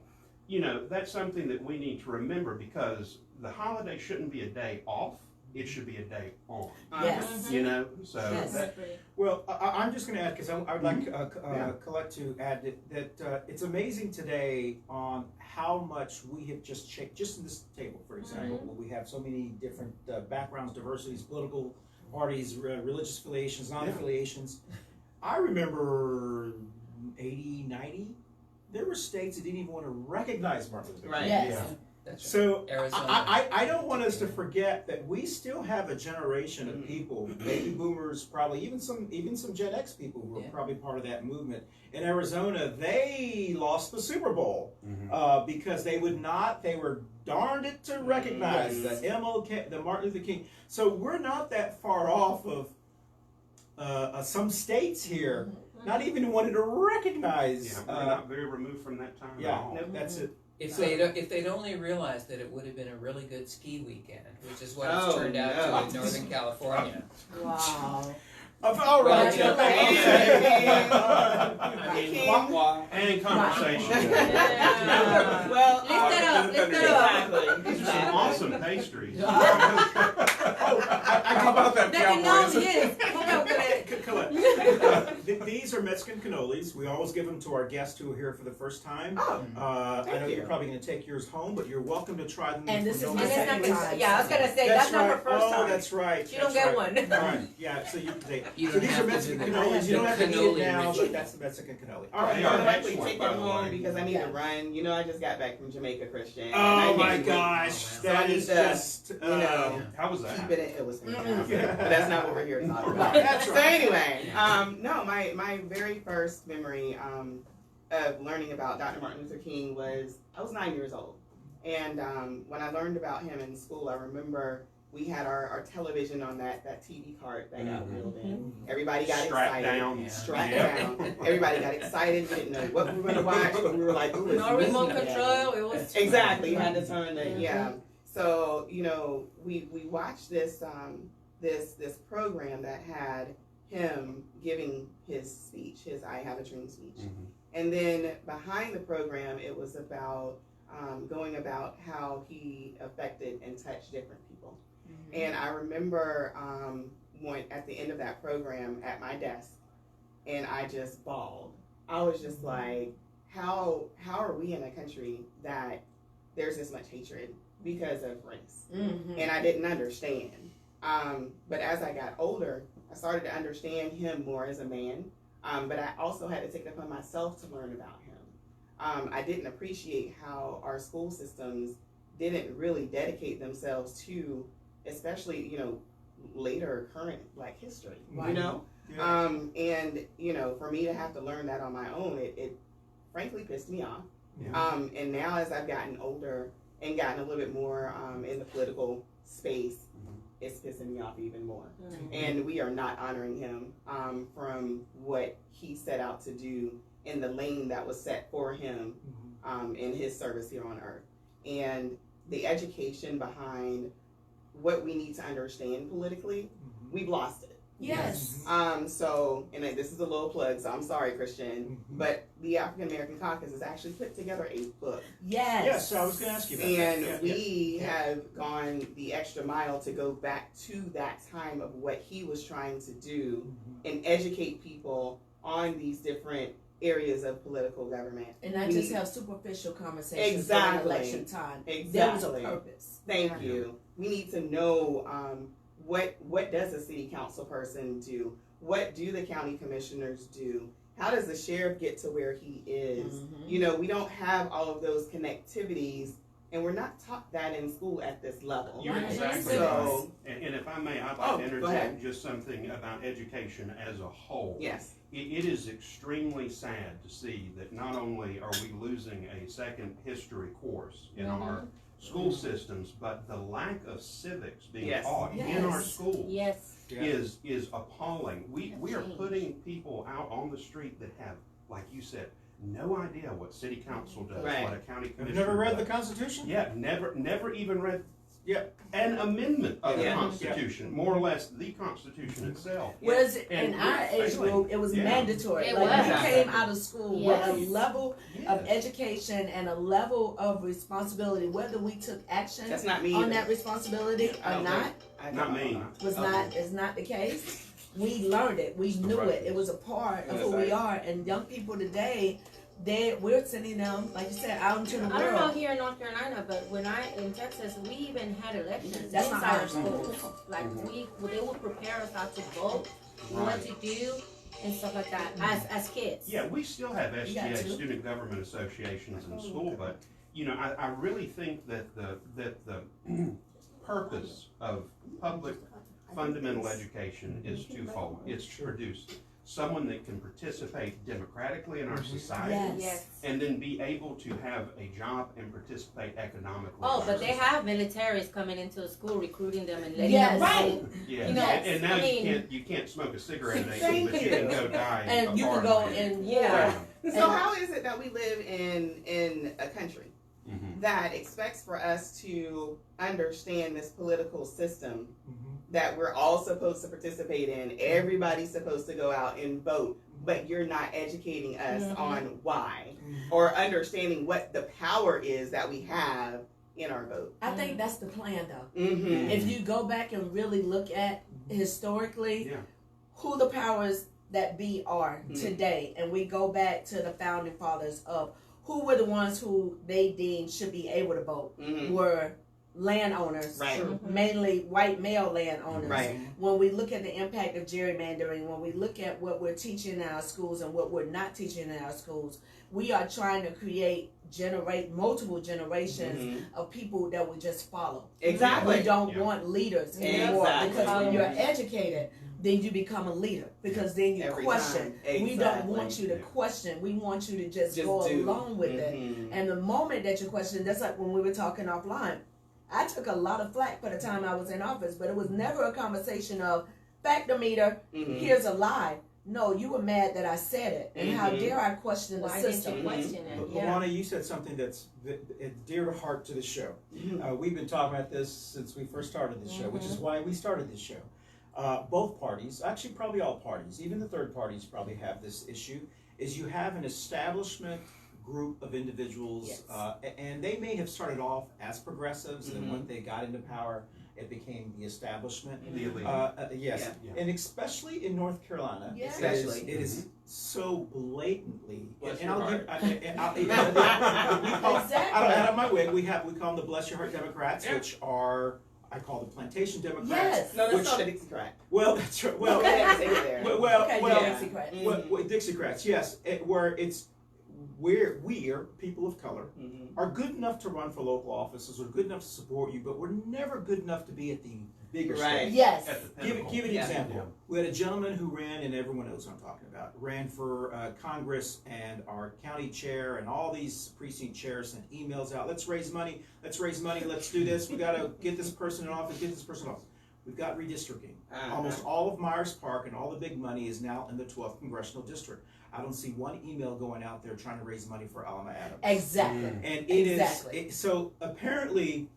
Speaker 9: you know, that's something that we need to remember, because the holiday shouldn't be a day off. It should be a day on.
Speaker 3: Yes.
Speaker 9: You know, so
Speaker 3: Yes.
Speaker 9: that,
Speaker 5: Well, I'm just going to add, because I would like Colette to add that it's amazing today on how much we have just checked, just in this table, for example, where we have so many different backgrounds, diversities, political parties, religious affiliations, non-affiliations. I remember 80, 90, there were states that didn't even want to recognize Martin Luther King.
Speaker 7: Right.
Speaker 3: Yes.
Speaker 9: yeah.
Speaker 8: that's right.
Speaker 5: So
Speaker 8: Arizona.
Speaker 5: I don't want us to forget that we still have a generation of people, baby boomers, probably even some Gen X people who were probably part of that movement. In Arizona, they lost the Super Bowl because they were darned it to recognize the MLK, the Martin Luther King. So we're not that far off of some states here, not even wanting to recognize.
Speaker 9: Yeah, we're not very removed from that time at all.
Speaker 5: No, that's it.
Speaker 8: If they'd only realized that it would have been a really good ski weekend, which is what it's
Speaker 7: Oh,
Speaker 8: turned out
Speaker 7: no.
Speaker 8: to in Northern California.
Speaker 3: Wow.
Speaker 5: All right.
Speaker 8: Well,
Speaker 7: I mean,
Speaker 9: And conversation.
Speaker 7: well,
Speaker 1: Lift it up, lift it up.
Speaker 9: These are some awesome pastries.
Speaker 2: How about that
Speaker 1: That
Speaker 2: cowboy?
Speaker 1: cannoli is. Come on,
Speaker 5: Colette. These are Mexican cannolis. We always give them to our guests who are here for the first time. I know
Speaker 7: you.
Speaker 5: you're probably going to take yours home, but you're welcome to try them.
Speaker 3: And this
Speaker 5: for
Speaker 3: is
Speaker 5: no
Speaker 3: my
Speaker 1: And it's
Speaker 5: reason.
Speaker 1: not
Speaker 3: second
Speaker 1: gonna-
Speaker 3: time.
Speaker 1: yeah, I was gonna say that's not her
Speaker 5: right.
Speaker 1: first
Speaker 5: Oh,
Speaker 1: time.
Speaker 5: that's right.
Speaker 1: You don't
Speaker 5: That's
Speaker 1: get
Speaker 5: right.
Speaker 1: one.
Speaker 5: All right. Yeah, so you can take.
Speaker 8: You
Speaker 5: So
Speaker 8: don't
Speaker 5: these
Speaker 8: have
Speaker 5: are
Speaker 8: to
Speaker 5: Mexican
Speaker 8: do the-
Speaker 5: cannolis. You don't have to eat it
Speaker 8: cannoli
Speaker 5: now,
Speaker 8: ritual.
Speaker 5: but that's the Mexican cannoli. All
Speaker 7: I
Speaker 5: right.
Speaker 9: They
Speaker 7: would
Speaker 9: are
Speaker 7: likely
Speaker 9: excellent,
Speaker 7: take
Speaker 9: by
Speaker 7: them
Speaker 9: the
Speaker 7: home
Speaker 9: way.
Speaker 7: because I need to run. You know, I just got back from Jamaica Christian. and
Speaker 5: Oh
Speaker 7: I
Speaker 5: my
Speaker 7: can't wait.
Speaker 5: gosh,
Speaker 8: Oh,
Speaker 5: that
Speaker 7: wow.
Speaker 5: is
Speaker 7: So I need to,
Speaker 5: just.
Speaker 7: you know,
Speaker 9: How was that?
Speaker 7: Keep it in. It was fantastic.
Speaker 5: Yeah.
Speaker 7: But that's not what we're here to talk about.
Speaker 5: That's
Speaker 7: So
Speaker 5: right.
Speaker 7: anyway, no, my very first memory of learning about Dr. Martin Luther King was I was 9 years old. And when I learned about him in school, I remember we had our television on that TV cart that got wheeled in. Everybody got
Speaker 9: Strapped
Speaker 7: excited.
Speaker 9: down.
Speaker 7: Strapped
Speaker 9: Yeah.
Speaker 7: down. Everybody got excited. We didn't know what we were going to watch, but we were like, ooh, it's
Speaker 1: No remote
Speaker 7: this today.
Speaker 1: control. It was
Speaker 7: Exactly. You had to turn the, yeah. So, you know, we watched this this program that had him giving his speech, his I Have a Dream speech.
Speaker 9: Mhm.
Speaker 7: And then behind the program, it was about going about how he affected and touched different people. And I remember when at the end of that program at my desk, and I just bawled. I was just like, how are we in a country that there's this much hatred because of race? And I didn't understand. But as I got older, I started to understand him more as a man. But I also had to take it upon myself to learn about him. I didn't appreciate how our school systems didn't really dedicate themselves to, especially, you know, later current Black history, you know?
Speaker 5: Yeah.
Speaker 7: And, you know, for me to have to learn that on my own, it frankly pissed me off.
Speaker 5: Yeah.
Speaker 7: And now as I've gotten older and gotten a little bit more in the political space, it's pissing me off even more. And we are not honoring him from what he set out to do in the lane that was set for him in his service here on earth. And the education behind what we need to understand politically, we've lost it.
Speaker 1: yes.
Speaker 7: So, and this is a little plug, so I'm sorry, Christian, but the African American Caucus has actually put together a book.
Speaker 5: Yes, I was going to ask you about that.
Speaker 7: And
Speaker 5: Yeah,
Speaker 7: we have gone the extra mile to go back to that time of what he was trying to do and educate people on these different areas of political government.
Speaker 3: And not
Speaker 7: We
Speaker 3: just
Speaker 7: need-
Speaker 3: have superficial conversations
Speaker 7: Exactly.
Speaker 3: during election time. There was a
Speaker 7: Exactly.
Speaker 3: purpose.
Speaker 7: Thank you. We need to know what does a city council person do? What do the county commissioners do? How does the sheriff get to where he is? You know, we don't have all of those connectivities, and we're not taught that in school at this level.
Speaker 9: You're
Speaker 3: Right.
Speaker 9: exactly
Speaker 7: So-
Speaker 9: right. And if I may, I'd
Speaker 7: Oh,
Speaker 9: like to
Speaker 7: go ahead.
Speaker 9: interject just something about education as a whole.
Speaker 7: Yes.
Speaker 9: It is extremely sad to see that not only are we losing a second history course in our school systems, but the lack of civics being
Speaker 7: Yes.
Speaker 9: taught in our
Speaker 3: Yes.
Speaker 9: schools
Speaker 1: Yes.
Speaker 9: is appalling. We are putting people out on the street that have, like you said, no idea what city council does,
Speaker 7: Right.
Speaker 9: what a county
Speaker 5: Have
Speaker 9: commissioner
Speaker 5: you never read
Speaker 9: does.
Speaker 5: the Constitution?
Speaker 9: Yeah, never even read
Speaker 5: Yeah.
Speaker 9: an amendment of the
Speaker 7: Yeah.
Speaker 9: Constitution, more or less the Constitution itself.
Speaker 3: Whereas in
Speaker 9: And
Speaker 3: our
Speaker 9: we're
Speaker 3: age
Speaker 9: failing.
Speaker 3: group, it was
Speaker 9: Yeah.
Speaker 3: mandatory.
Speaker 1: It
Speaker 3: Like
Speaker 1: was.
Speaker 3: you came out of school with a
Speaker 1: Yes.
Speaker 3: level
Speaker 9: Yes.
Speaker 3: of education and a level of responsibility, whether we took action
Speaker 7: That's not me
Speaker 3: on
Speaker 7: either.
Speaker 3: that responsibility
Speaker 7: I
Speaker 3: or
Speaker 7: don't
Speaker 3: not,
Speaker 9: Not me.
Speaker 3: was not is not the case. We learned it. We knew it. It was a part of who we are. And young people today, we're sending them, like you said, out into the
Speaker 1: I don't know
Speaker 3: world.
Speaker 1: here in North Carolina, but when in Texas, we even had elections
Speaker 3: That's not
Speaker 1: inside our
Speaker 3: ours.
Speaker 1: schools. Like they would prepare us how to vote, what to do, and stuff like that as kids.
Speaker 9: Yeah, we still have
Speaker 3: You got
Speaker 9: SGA,
Speaker 3: to.
Speaker 9: student government associations in school, but you know, I really think that the purpose of public fundamental education is twofold. It's to produce someone that can participate democratically in our society,
Speaker 3: Yes.
Speaker 9: and then be able to have a job and participate economically.
Speaker 1: Oh,
Speaker 9: in
Speaker 1: but
Speaker 9: our
Speaker 1: they
Speaker 9: society.
Speaker 1: have militaries coming into the school, recruiting them and letting
Speaker 3: Yes.
Speaker 1: them
Speaker 7: Right.
Speaker 9: Yeah,
Speaker 1: You know,
Speaker 9: and now
Speaker 1: I mean-
Speaker 9: you can't smoke a cigarette at 18,
Speaker 7: Thank
Speaker 9: but you can
Speaker 7: you.
Speaker 9: go die.
Speaker 3: And
Speaker 9: a
Speaker 3: you can
Speaker 9: foreign
Speaker 3: go
Speaker 9: land.
Speaker 3: in
Speaker 1: Yeah.
Speaker 3: war.
Speaker 7: So how is it that we live in a country
Speaker 9: Mhm.
Speaker 7: that expects for us to understand this political system that we're all supposed to participate in? Everybody's supposed to go out and vote, but you're not educating us on why or understanding what the power is that we have in our vote.
Speaker 3: I think that's the plan, though.
Speaker 7: Mm-hmm.
Speaker 3: If you go back and really look at historically
Speaker 9: Yeah.
Speaker 3: who the powers that be are
Speaker 7: Mhm.
Speaker 3: today, and we go back to the founding fathers of who were the ones who they deemed should be able to vote,
Speaker 7: Mm-hmm.
Speaker 3: were landowners,
Speaker 7: Right.
Speaker 3: mainly white male landowners.
Speaker 7: Right.
Speaker 3: When we look at the impact of gerrymandering, when we look at what we're teaching in our schools and what we're not teaching in our schools, we are trying to generate multiple generations of people that will just follow.
Speaker 7: Exactly.
Speaker 3: We don't
Speaker 9: Yeah.
Speaker 3: want leaders
Speaker 7: Yeah.
Speaker 3: anymore
Speaker 7: Exactly.
Speaker 3: because when you're educated, then you become a leader because then you
Speaker 7: Every
Speaker 3: question.
Speaker 7: time.
Speaker 3: We don't want
Speaker 7: Exactly.
Speaker 3: you to question. We want you to just go
Speaker 7: do.
Speaker 3: along with it. And the moment that you question, that's like when we were talking offline. I took a lot of flack for the time I was in office, but it was never a conversation of factometer, here's a lie. No, you were mad that I said it, and how dare I question the
Speaker 1: Why didn't
Speaker 3: system?
Speaker 1: you question it? Yeah.
Speaker 5: LaWana, you said something that's dear to heart to the show. We've been talking about this since we first started this show, which is why we started this show. Both parties, actually probably all parties, even the third parties probably have this issue, is you have an establishment group of individuals, and they may have started off as progressives, and then when they got into power, it became the establishment.
Speaker 9: The elite.
Speaker 5: Yes, and especially in North Carolina,
Speaker 3: Yes.
Speaker 5: it is so blatantly.
Speaker 2: Bless
Speaker 5: And
Speaker 2: your
Speaker 5: I'll give.
Speaker 2: heart.
Speaker 5: We call,
Speaker 3: Exactly.
Speaker 5: I don't have my wig. We call them the Bless Your Heart Democrats,
Speaker 2: Yeah.
Speaker 5: which are I call the Plantation Democrats.
Speaker 3: Yes.
Speaker 7: No, that's
Speaker 5: Which-
Speaker 7: called a Dixiecrat.
Speaker 5: Well, that's right. Well,
Speaker 7: Go ahead and say it there.
Speaker 5: well,
Speaker 3: Okay,
Speaker 5: well,
Speaker 3: yeah. Secret.
Speaker 5: well, Dixiecrats, yes, where it's where we are people of color are good enough to run for local offices, or good enough to support you, but we're never good enough to be at the bigger
Speaker 7: Right.
Speaker 5: stage.
Speaker 3: Yes.
Speaker 9: At the
Speaker 5: Give
Speaker 9: pinnacle.
Speaker 5: an
Speaker 7: Yeah.
Speaker 5: example.
Speaker 9: Yeah.
Speaker 5: We had a gentleman who ran, and everyone knows what I'm talking about, ran for Congress, and our county chair and all these precinct chairs sent emails out, let's raise money, let's do this, we gotta get this person in office, get this person in office. We've got redistricting. Almost all of Myers Park and all the big money is now in the 12th Congressional District. I don't see one email going out there trying to raise money for Alma Adams.
Speaker 3: Exactly.
Speaker 5: And it is
Speaker 3: Exactly.
Speaker 5: so apparently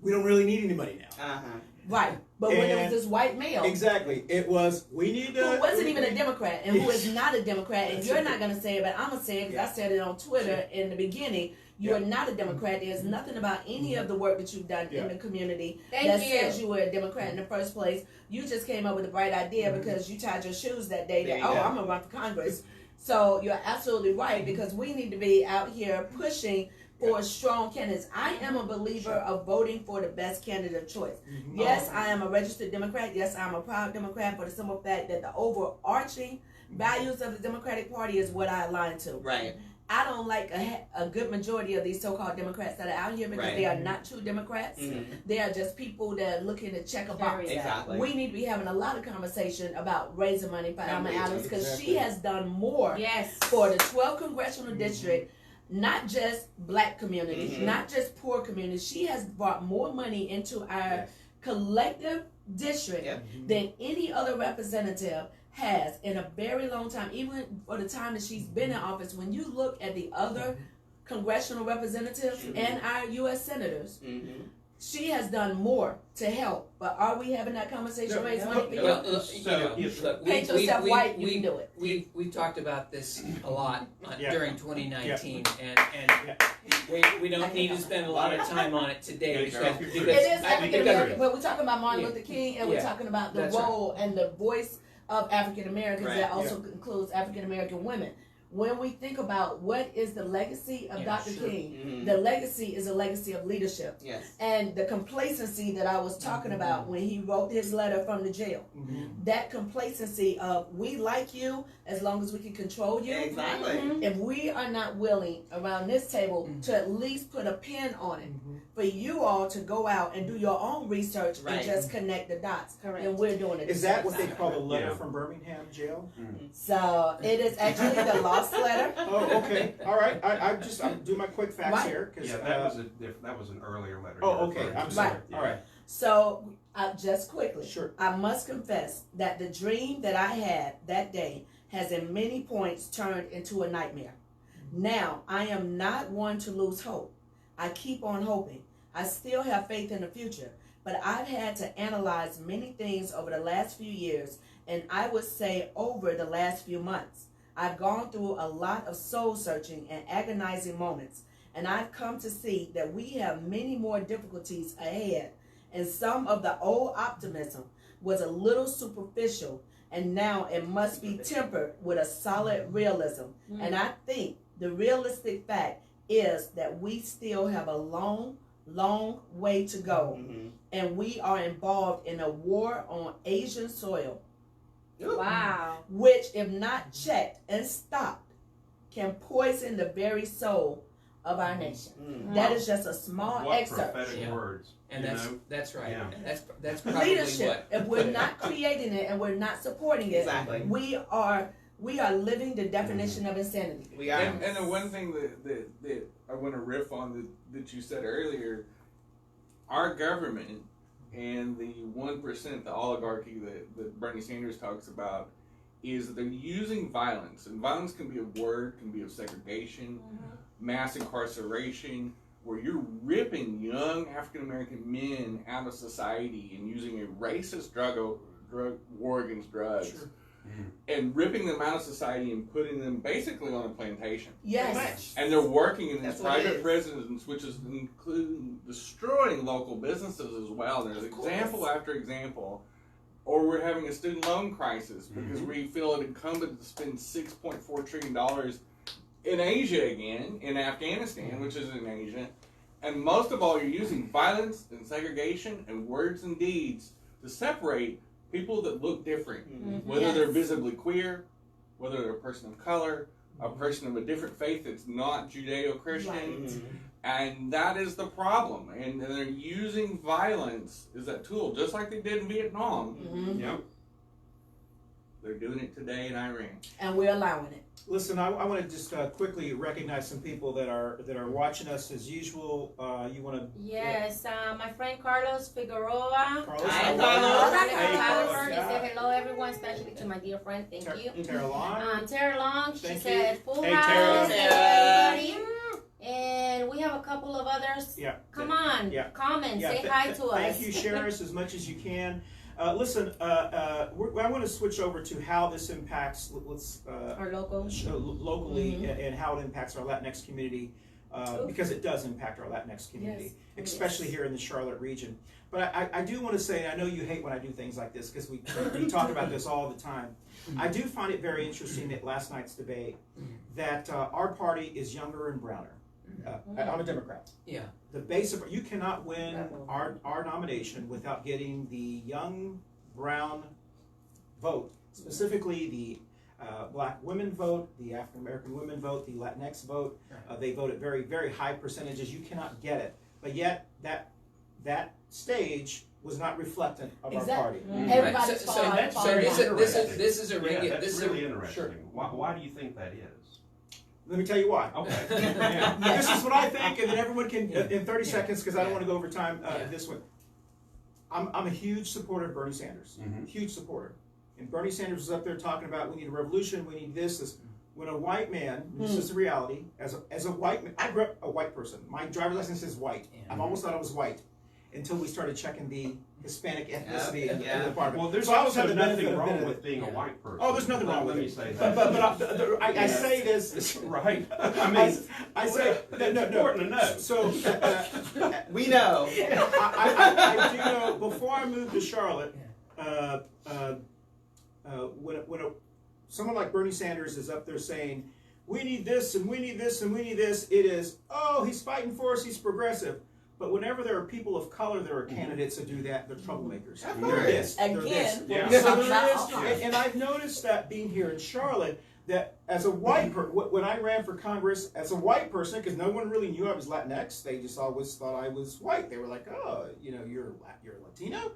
Speaker 5: we don't really need any money now.
Speaker 3: Right. But when it was
Speaker 5: And-
Speaker 3: this white male
Speaker 5: Exactly. It was we need to
Speaker 3: who wasn't even a Democrat and who is not a Democrat, and you're not going to say it, but I'm going to say it because I said it on Twitter in the beginning. You are not a Democrat. There's nothing about any of the work that you've done in the community that says you were a Democrat in the first place. You just came up with a bright idea because you tied your shoes that day that, I'm going to run for Congress. So you're absolutely right, because we need to be out here pushing for strong candidates. I am a believer of voting for the best candidate of choice. Yes, I am a registered Democrat. Yes, I'm a proud Democrat for the simple fact that the overarching values of the Democratic Party is what I align to.
Speaker 7: Right.
Speaker 3: I don't like a good majority of these so-called Democrats that are out here because they are not true Democrats. They are just people that are looking to check a box.
Speaker 7: Exactly.
Speaker 3: We need to be having a lot of conversation about raising money for Alma Adams because she has done more for the 12th Congressional District, not just black communities, not just poor communities. She has brought more money into our collective district than any other representative has in a very long time, even for the time that she's been in office. When you look at the other congressional representatives and our U.S. senators, she has done more to help. But are we having that conversation? Raise money for you?
Speaker 8: Well, look,
Speaker 3: Paint yourself white, you can do it.
Speaker 8: We've talked about this a lot during 2019, and we don't need to spend a lot of time on it today because
Speaker 3: It is African American, but we're talking about Martin Luther King, and we're
Speaker 8: Yeah.
Speaker 3: talking about the
Speaker 8: That's
Speaker 3: role and the voice of African Americans
Speaker 7: Right.
Speaker 3: that also includes African American women. When we think about what is the legacy of Dr. King, the legacy is a legacy of leadership.
Speaker 7: Yes.
Speaker 3: And the complacency that I was talking about when he wrote his letter from the jail, that complacency of we like you as long as we can control you.
Speaker 7: Exactly.
Speaker 3: If we are not willing around this table to at least put a pin on it, for you all to go out and do your own research and just connect the dots.
Speaker 1: Correct.
Speaker 3: And we're doing it.
Speaker 5: Is that what they call the letter
Speaker 9: Yeah.
Speaker 5: from Birmingham jail?
Speaker 3: So it is actually the lost letter.
Speaker 5: Oh, okay. All right. I'm doing my quick facts
Speaker 3: Right.
Speaker 5: here. 'Cause,
Speaker 9: Yeah, that was an earlier letter.
Speaker 5: Oh,
Speaker 9: you're
Speaker 5: okay.
Speaker 9: referring
Speaker 5: I'm
Speaker 9: to.
Speaker 5: sorry.
Speaker 3: Right.
Speaker 5: All right.
Speaker 3: So just quickly,
Speaker 5: Sure.
Speaker 3: I must confess that the dream that I had that day has in many points turned into a nightmare. Now, I am not one to lose hope. I keep on hoping. I still have faith in the future, but I've had to analyze many things over the last few years, and I would say over the last few months. I've gone through a lot of soul searching and agonizing moments, and I've come to see that we have many more difficulties ahead, and some of the old optimism was a little superficial, and now it must be tempered with a solid realism. And I think the realistic fact is that we still have a long way to go, and we are involved in a war on Asian soil,
Speaker 1: Wow.
Speaker 3: which, if not checked and stopped, can poison the very soul of our nation.
Speaker 7: Mm.
Speaker 3: That is just a small
Speaker 9: What
Speaker 3: excerpt.
Speaker 9: prophetic
Speaker 8: Yeah.
Speaker 9: words.
Speaker 8: And
Speaker 9: you
Speaker 8: that's
Speaker 9: know?
Speaker 8: that's right.
Speaker 9: Yeah.
Speaker 8: That's probably
Speaker 3: Leadership.
Speaker 8: what.
Speaker 3: If we're not creating it and we're not supporting it,
Speaker 7: Exactly.
Speaker 3: we are living the definition of insanity.
Speaker 7: We are.
Speaker 2: And the one thing that I want to riff on that you said earlier, our government and the 1%, the oligarchy that Bernie Sanders talks about, is that they're using violence. And violence can be a word, can be of segregation, mass incarceration, where you're ripping young African American men out of society and using a racist war against drugs.
Speaker 5: Sure.
Speaker 2: And ripping them out of society and putting them basically on a plantation.
Speaker 3: Yes.
Speaker 2: And they're working in these
Speaker 7: That's what it
Speaker 2: private
Speaker 7: is.
Speaker 2: prisons, which is including destroying local businesses as well. There's example after example. Or we're having a student loan crisis because we feel it incumbent to spend $6.4 trillion in Asia again, in Afghanistan, which is in Asia. And most of all, you're using violence and segregation and words and deeds to separate people that look different, whether they're visibly queer, whether they're a person of color, a person of a different faith that's not Judeo-Christian, and that is the problem. And they're using violence as that tool, just like they did in Vietnam.
Speaker 9: Yep.
Speaker 2: They're doing it today in Iran.
Speaker 3: And we're allowing it.
Speaker 5: Listen, I want to just quickly recognize some people that are watching us as usual. You want to?
Speaker 1: Yes, my friend Carlos Figueroa.
Speaker 5: Carlos.
Speaker 7: Hi,
Speaker 1: Carlos.
Speaker 7: Carlos.
Speaker 5: Hey, Carlos.
Speaker 1: He said hello, everyone, especially to my dear friend. Thank you.
Speaker 5: Tara Long.
Speaker 1: Tara Long, she
Speaker 5: Thank
Speaker 1: said
Speaker 5: you.
Speaker 1: full
Speaker 5: Hey,
Speaker 1: house.
Speaker 5: Tara.
Speaker 1: Everybody. And we have a couple of others.
Speaker 5: Yeah.
Speaker 1: Come on,
Speaker 5: Yeah.
Speaker 1: comment,
Speaker 5: Yeah,
Speaker 1: say hi to us.
Speaker 5: Thank you. Share us as much as you can. Listen, I want to switch over to how this impacts
Speaker 1: Our local.
Speaker 5: locally and how it impacts our Latinx community, because it does impact our Latinx community, especially here in the Charlotte region. But I do want to say, I know you hate when I do things like this because we talk about this all the time. I do find it very interesting at last night's debate that our party is younger and browner. I'm a Democrat.
Speaker 8: Yeah.
Speaker 5: The base of you cannot win our nomination without getting the young brown vote, specifically the black women vote, the African American women vote, the Latinx vote. They vote at very, very high percentages. You cannot get it, but yet that stage was not reflectant of our party.
Speaker 3: Everybody's
Speaker 8: So
Speaker 3: following.
Speaker 8: this is a regular.
Speaker 9: That's
Speaker 8: This is
Speaker 9: really
Speaker 8: a,
Speaker 9: interesting.
Speaker 5: Sure.
Speaker 9: Why do you think that is?
Speaker 5: Let me tell you why.
Speaker 9: Okay.
Speaker 5: Yeah. This is what I think, and then everyone can in 30 seconds because I don't want to go over time. This one, I'm a huge supporter of Bernie Sanders. Huge supporter. And Bernie Sanders was up there talking about we need a revolution, we need this. When a white man, this is the reality. As a white man, I grew up a white person. My driver's license is white. I've almost thought I was white until we started checking the Hispanic ethnicity in the department.
Speaker 9: Well, there's
Speaker 5: So I always
Speaker 9: also
Speaker 5: had the benefit
Speaker 9: nothing
Speaker 5: of
Speaker 9: wrong
Speaker 5: it.
Speaker 9: with being a white person.
Speaker 5: Oh, there's nothing wrong with
Speaker 9: Let me
Speaker 5: it.
Speaker 9: say
Speaker 5: But
Speaker 9: that.
Speaker 5: I say this
Speaker 9: Right. I mean,
Speaker 5: I say
Speaker 9: it's important to know.
Speaker 5: So
Speaker 7: We know.
Speaker 5: I do know. Before I moved to Charlotte, when someone like Bernie Sanders is up there saying, "We need this and we need this and we need this," it is, "Oh, he's fighting for us. He's progressive." But whenever there are people of color that are candidates that do that, they're troublemakers. They're this. They're this.
Speaker 3: Again.
Speaker 9: Yeah.
Speaker 5: So there
Speaker 3: Not
Speaker 5: is, and I've noticed that being here in Charlotte, that as a white when I ran for Congress as a white person, because no one really knew I was Latinx, they just always thought I was white. They were like, "Oh, you're Latino."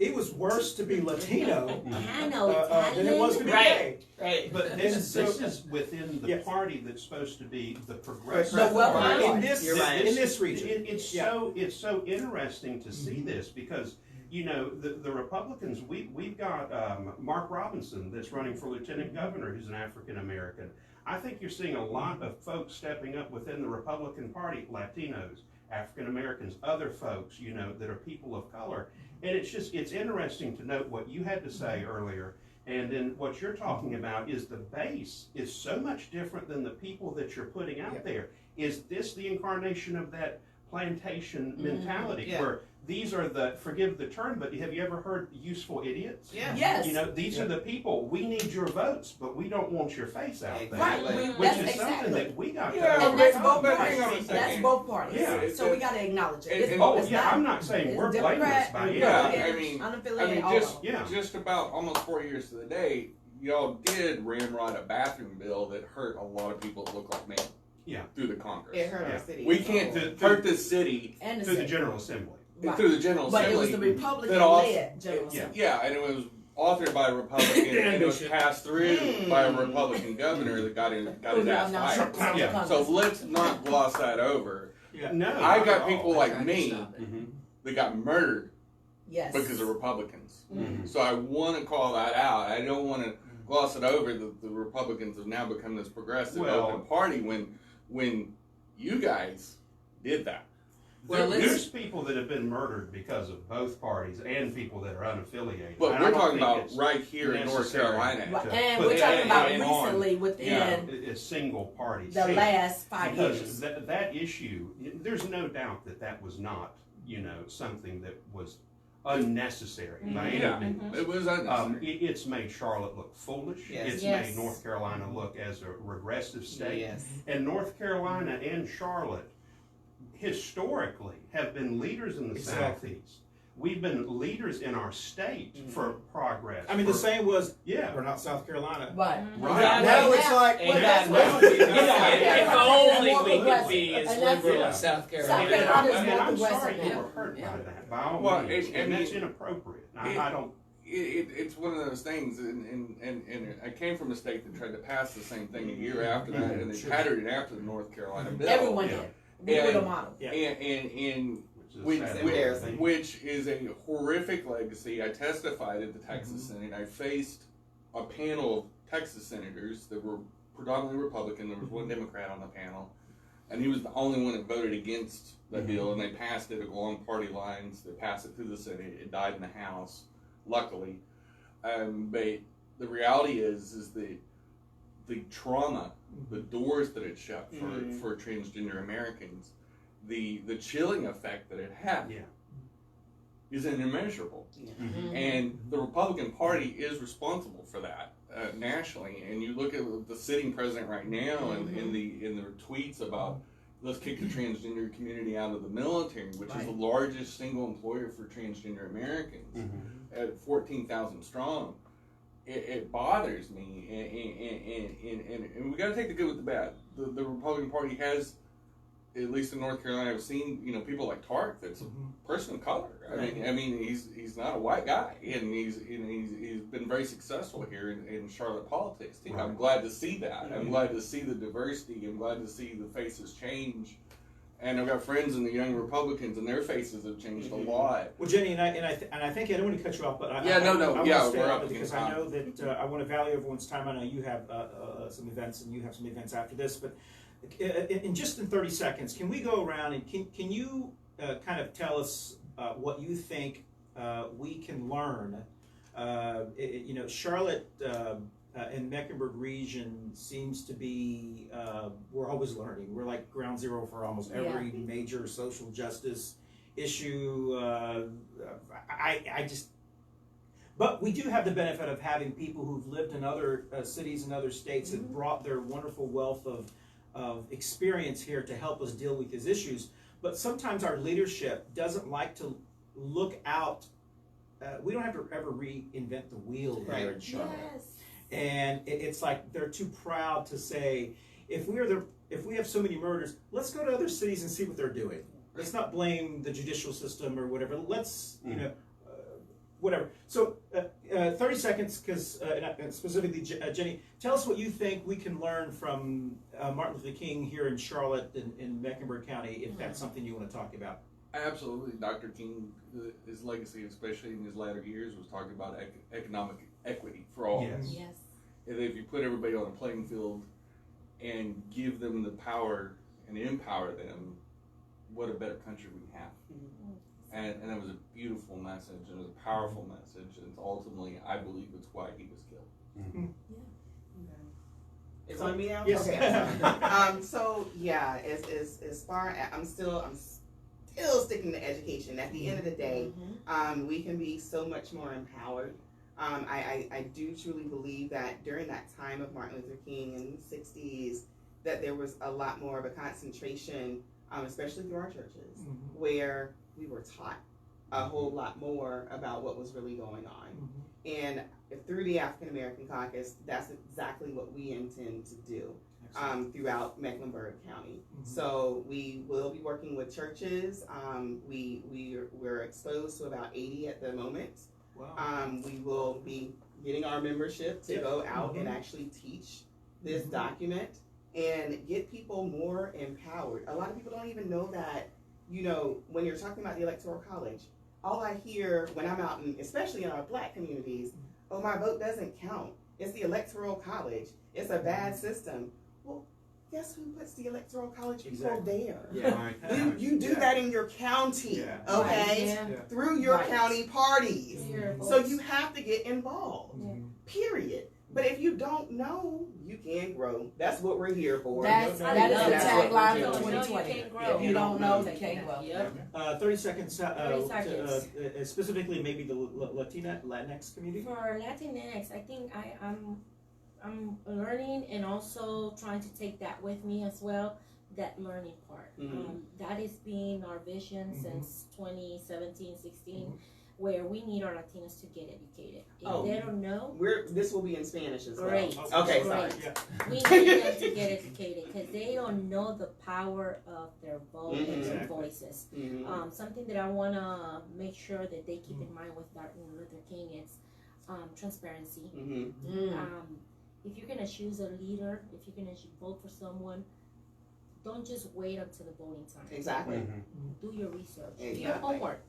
Speaker 5: It was worse to be Latino than it was to be gay.
Speaker 7: Right.
Speaker 9: But this is within the party that's supposed to be the progressive.
Speaker 3: The welfare
Speaker 9: party.
Speaker 3: party.
Speaker 5: In this region.
Speaker 9: It's so interesting to see this because the Republicans, we've got Mark Robinson that's running for lieutenant governor, who's an African American. I think you're seeing a lot of folks stepping up within the Republican Party, Latinos, African Americans, other folks, that are people of color. And it's interesting to note what you had to say earlier. And then what you're talking about is the base is so much different than the people that you're putting out there. Is this the incarnation of that plantation mentality where these are forgive the term, but have you ever heard useful idiots?
Speaker 7: Yeah.
Speaker 3: Yes.
Speaker 9: These are the people. We need your votes, but we don't want your face out there.
Speaker 3: Right.
Speaker 9: Which
Speaker 3: That's
Speaker 9: is something
Speaker 3: exactly.
Speaker 9: that we got
Speaker 2: Yeah,
Speaker 9: to
Speaker 3: And that's
Speaker 2: but
Speaker 3: both
Speaker 2: hang on a
Speaker 3: parties.
Speaker 2: second.
Speaker 3: That's both parties.
Speaker 9: Yeah.
Speaker 3: So we got to acknowledge it.
Speaker 9: I'm not saying
Speaker 3: it's
Speaker 9: we're blameless
Speaker 3: Democrat,
Speaker 9: by any
Speaker 2: Yeah,
Speaker 9: means.
Speaker 2: I mean,
Speaker 3: unaffiliated, all of them.
Speaker 2: just about almost 4 years to the day, y'all did ramrod a bathroom bill that hurt a lot of people that look like me. through the Congress.
Speaker 7: It hurt our city.
Speaker 2: We can't hurt this city
Speaker 3: And
Speaker 9: To the General Assembly.
Speaker 3: Right.
Speaker 2: through the General
Speaker 3: But it was
Speaker 2: Assembly.
Speaker 3: the Republican-led General Assembly.
Speaker 2: Yeah, and it was authored by a Republican, and it was passed through by a Republican governor that got his ass fired.
Speaker 9: Yeah.
Speaker 2: So let's not gloss that over.
Speaker 9: No.
Speaker 2: I
Speaker 9: not
Speaker 2: got
Speaker 9: at
Speaker 2: people
Speaker 9: all.
Speaker 2: like
Speaker 8: Trying to
Speaker 2: me
Speaker 8: stop it.
Speaker 9: Mhm.
Speaker 2: that got murdered
Speaker 3: Yes.
Speaker 2: because of Republicans.
Speaker 9: Mhm.
Speaker 2: So I want to call that out. I don't want to gloss it over that the Republicans have now become this progressive
Speaker 9: Well-
Speaker 2: open party when you guys did that.
Speaker 8: Well,
Speaker 9: There's people that have been murdered because of both parties and people that are unaffiliated.
Speaker 2: But
Speaker 9: And I
Speaker 2: we're
Speaker 9: don't
Speaker 2: talking
Speaker 9: think
Speaker 2: about
Speaker 9: it's
Speaker 2: right here in North
Speaker 9: necessary
Speaker 2: Carolina.
Speaker 3: Right,
Speaker 9: to
Speaker 3: and
Speaker 9: put
Speaker 3: we're talking
Speaker 9: that
Speaker 3: about
Speaker 9: on
Speaker 3: recently within
Speaker 9: a single party.
Speaker 3: the
Speaker 9: scene.
Speaker 3: last 5
Speaker 9: Because
Speaker 3: years.
Speaker 9: that issue, there's no doubt that was not, something that was unnecessary by any
Speaker 2: Yeah,
Speaker 9: means.
Speaker 2: it was unnecessary.
Speaker 9: It's made Charlotte look foolish.
Speaker 7: Yes.
Speaker 9: It's
Speaker 3: Yes.
Speaker 9: made North Carolina look as a regressive state.
Speaker 7: Yes.
Speaker 9: And North Carolina and Charlotte historically have been leaders in the
Speaker 5: Exactly.
Speaker 9: Southeast. We've been leaders in our state for progress.
Speaker 5: I mean, the
Speaker 9: for-
Speaker 5: same was,
Speaker 9: Yeah.
Speaker 5: we're not South Carolina.
Speaker 3: Right.
Speaker 9: Right.
Speaker 4: Now it's like,
Speaker 3: Well, that's
Speaker 4: now,
Speaker 3: what-
Speaker 4: if only we could be as
Speaker 3: And that's-
Speaker 4: liberal
Speaker 8: South
Speaker 3: South
Speaker 8: Carolina.
Speaker 9: And,
Speaker 3: Carolina's
Speaker 9: and
Speaker 3: more
Speaker 9: I'm
Speaker 3: progressive
Speaker 9: sorry you
Speaker 3: now.
Speaker 9: were hurt
Speaker 8: Yeah.
Speaker 9: by that, by all
Speaker 2: Well,
Speaker 9: means,
Speaker 2: I
Speaker 9: and that's
Speaker 2: mean,
Speaker 9: inappropriate. I don't.
Speaker 2: It's one of those things, and I came from a state that tried to pass the same thing a year after that, and they patterned it after the North Carolina bill.
Speaker 3: Everyone
Speaker 9: Yeah.
Speaker 3: did. We were the
Speaker 2: And-
Speaker 3: model.
Speaker 5: Yeah.
Speaker 2: And
Speaker 9: Which is sad.
Speaker 7: embarrassing.
Speaker 2: which is a horrific legacy. I testified at the Texas Senate. I faced a panel of Texas senators that were predominantly Republican. There was one Democrat on the panel, and he was the only one that voted against the bill, and they passed it along party lines. They passed it through the Senate. It died in the House, luckily. But the reality is that the trauma, the doors that it shut for transgender Americans, the chilling effect that it had
Speaker 9: Yeah.
Speaker 2: is immeasurable.
Speaker 3: Mm-hmm.
Speaker 2: And the Republican Party is responsible for that nationally. And you look at the sitting president right now and in the tweets about let's kick the transgender community out of the military, which is the largest single employer for transgender Americans at 14,000 strong. It bothers me, and we got to take the good with the bad. The Republican Party has, at least in North Carolina, I've seen people like Tark that's a person of color. I mean he's not a white guy, and he's been very successful here in Charlotte politics.
Speaker 9: Right.
Speaker 2: I'm glad to see that. I'm glad to see the diversity. I'm glad to see the faces change. And I've got friends in the young Republicans, and their faces have changed a lot.
Speaker 5: Well, Jenny, and I think I don't want to cut you off, but I
Speaker 2: Yeah, no,
Speaker 5: I want
Speaker 2: yeah,
Speaker 5: to stay
Speaker 2: we're
Speaker 5: on
Speaker 2: up
Speaker 5: it because
Speaker 2: against
Speaker 5: I
Speaker 2: time.
Speaker 5: know that I want to value everyone's time. I know you have some events, and you have some events after this. But in just in 30 seconds, can we go around and can you kind of tell us what you think we can learn? Charlotte and Mecklenburg region seems to be, we're always learning. We're like ground zero for almost every major social justice issue. But we do have the benefit of having people who've lived in other cities and other states and brought their wonderful wealth of experience here to help us deal with these issues. But sometimes our leadership doesn't like to look out. We don't have to ever reinvent the wheel here in Charlotte.
Speaker 3: Yes.
Speaker 5: And it's like they're too proud to say, if we have so many murders, let's go to other cities and see what they're doing. Let's not blame the judicial system or whatever. Let's whatever. So 30 seconds, because specifically Jenny, tell us what you think we can learn from Martin Luther King here in Charlotte in Mecklenburg County, if that's something you want to talk about.
Speaker 2: Absolutely. Dr. King, his legacy, especially in his latter years, was talking about economic equity for all.
Speaker 5: Yes.
Speaker 3: Yes.
Speaker 2: And if you put everybody on a playing field and give them the power and empower them, what a better country we have. And that was a beautiful message, and it was a powerful message, and ultimately, I believe it's why he was killed.
Speaker 7: It's on me now?
Speaker 5: Yes.
Speaker 7: Okay. So yeah, as far as I'm still sticking to education. At the end of the day, we can be so much more empowered. I do truly believe that during that time of Martin Luther King in the 60s, that there was a lot more of a concentration, especially through our churches, where we were taught a whole lot more about what was really going on. And through the African American Caucus, that's exactly what we intend to do. throughout Mecklenburg County. So we will be working with churches. We're exposed to about 80 at the moment.
Speaker 5: Wow.
Speaker 7: We will be getting our membership to go out and actually teach this document and get people more empowered. A lot of people don't even know that, when you're talking about the Electoral College, all I hear when I'm out, especially in our Black communities, oh, my vote doesn't count. It's the Electoral College. It's a bad system. Well, guess who puts the Electoral College people there?
Speaker 5: Yeah.
Speaker 7: You do that in your county, okay?
Speaker 3: Right.
Speaker 7: Through your county parties.
Speaker 3: Yeah.
Speaker 7: So you have to get involved,
Speaker 3: Yeah.
Speaker 7: period. But if you don't know, you can't grow. That's what we're here for.
Speaker 3: That is the tagline for 2020.
Speaker 1: If
Speaker 3: you don't know, you can't grow.
Speaker 1: Yep.
Speaker 5: 30 seconds.
Speaker 1: 30 seconds.
Speaker 5: Specifically, maybe the Latinx community.
Speaker 1: For Latinx, I think I'm learning and also trying to take that with me as well. That learning part. That has been our vision since 2017, 16. Where we need our Latinos to get educated. If they don't know,
Speaker 7: This will be in Spanish as well.
Speaker 1: Great.
Speaker 7: Okay,
Speaker 1: Great.
Speaker 7: sorry.
Speaker 1: We need them to get educated because they don't know the power of their vote and their voices. Something that I want to make sure that they keep in mind with Martin Luther King is transparency. If you're going to choose a leader, if you're going to vote for someone, don't just wait until the voting time.
Speaker 7: Exactly.
Speaker 1: Do your research. Do your
Speaker 7: Exactly.
Speaker 1: homework.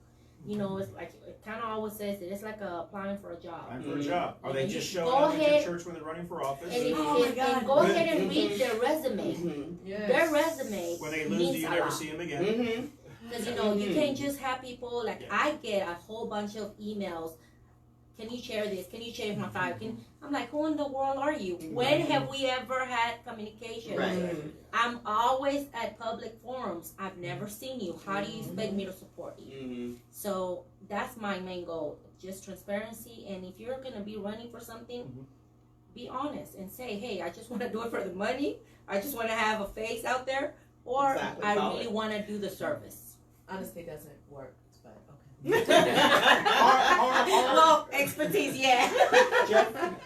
Speaker 1: It's like it kind of always says that it's like applying for a job.
Speaker 5: Applying for a job. Are they
Speaker 1: And
Speaker 5: just
Speaker 1: you
Speaker 5: showing
Speaker 1: go
Speaker 5: up at your
Speaker 1: ahead-
Speaker 5: church when they're running for office?
Speaker 1: And,
Speaker 3: God.
Speaker 1: go ahead and read their resume. Their resume
Speaker 5: When they lose, do
Speaker 1: means
Speaker 5: you
Speaker 1: a
Speaker 5: never
Speaker 1: lot.
Speaker 5: see them again?
Speaker 1: Because you can't just have people like I get a whole bunch of emails. Can you share this? Can you share my file? I'm like, who in the world are you? When have we ever had communication?
Speaker 7: Right.
Speaker 1: I'm always at public forums. I've never seen you. How do you expect me to support you? So that's my main goal, just transparency. And if you're gonna be running for something, be honest and say, hey, I just want to do it for the money. I just want to have a face out there, or
Speaker 7: Exactly.
Speaker 1: I
Speaker 7: Solid.
Speaker 1: really want to do the service.
Speaker 3: Honesty doesn't work, but
Speaker 1: Well, expertise, yeah.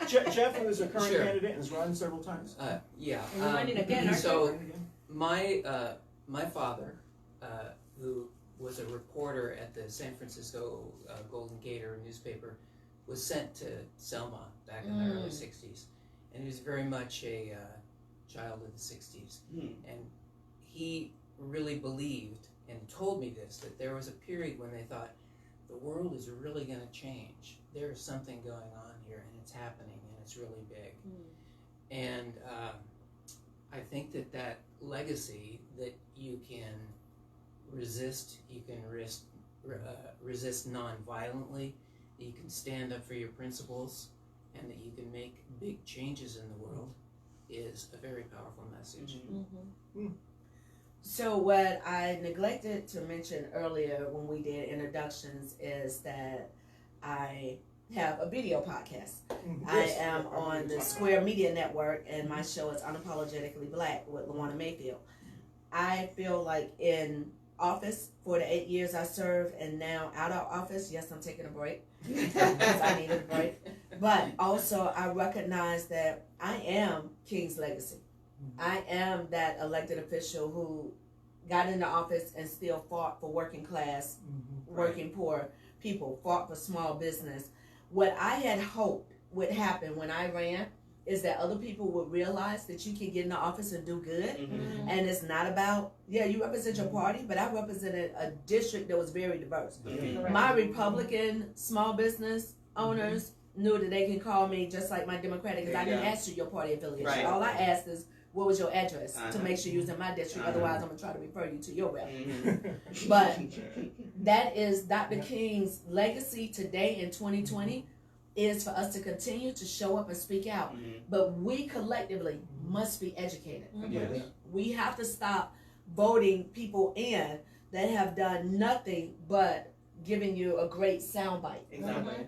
Speaker 5: Jeff, who is a current
Speaker 8: Sure.
Speaker 5: candidate and has run several times.
Speaker 8: Yeah.
Speaker 1: And we're running again, aren't
Speaker 8: So my father, who was a reporter at the San Francisco Golden Gator newspaper, was sent to Selma back in the early '60s, and he was very much a child of the '60s, and he really believed and told me this, that there was a period when they thought the world is really going to change. There's something going on here, and it's happening, and it's really big. And I think that legacy, that you can resist non-violently, that you can stand up for your principles, and that you can make big changes in the world, is a very powerful message.
Speaker 3: So what I neglected to mention earlier when we did introductions is that I have a video podcast. I am on the Square Media Network, and my show is Unapologetically Black with LaWana Mayfield. I feel like in office for the 8 years I served, and now out of office, yes, I'm taking a break because I needed a break. But also I recognize that I am King's legacy. I am that elected official who got into office and still fought for working class, working poor people, fought for small business. What I had hoped would happen when I ran is that other people would realize that you can get into office and do good. And it's not about, you represent your party, but I represented a district that was very diverse. My Republican small business owners knew that they can call me just like my Democratic, because I didn't ask you your party affiliation.
Speaker 7: Right.
Speaker 3: All I asked is, what was your address to make sure you was in my district? Otherwise, I'm going to try to refer you to your rep. But that is Dr. King's legacy today in 2020, is for us to continue to show up and speak out. But we collectively must be educated. We have to stop voting people in that have done nothing but giving you a great soundbite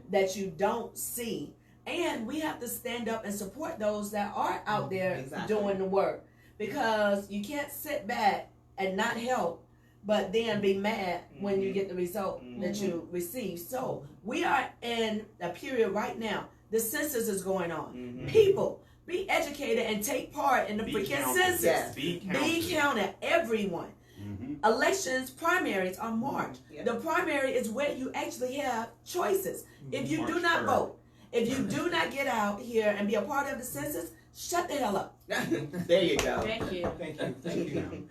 Speaker 3: that you don't see. And we have to stand up and support those that are out there doing the work, because you can't sit back and not help, but then be mad when you get the result that you receive. So we are in a period right now. The census is going on. People be educated and take part in the
Speaker 9: Be
Speaker 3: freaking
Speaker 9: counted.
Speaker 3: census.
Speaker 7: Yes.
Speaker 9: Be
Speaker 3: Be counted, everyone.
Speaker 9: Mhm.
Speaker 3: Elections, primaries are March.
Speaker 7: Yeah.
Speaker 3: The primary is where you actually have choices. If you do
Speaker 9: March
Speaker 3: not
Speaker 9: 3rd.
Speaker 3: vote, if you do not get out here and be a part of the census, shut the hell up.
Speaker 7: There you go.
Speaker 1: Thank you.
Speaker 5: Thank you. Thank you.